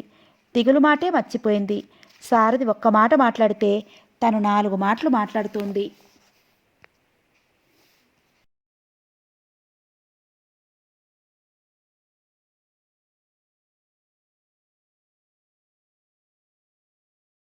[SPEAKER 1] దిగులు మాటే మర్చిపోయింది. సారథి ఒక్క మాట మాట్లాడితే తను 4 మాటలు మాట్లాడుతోంది.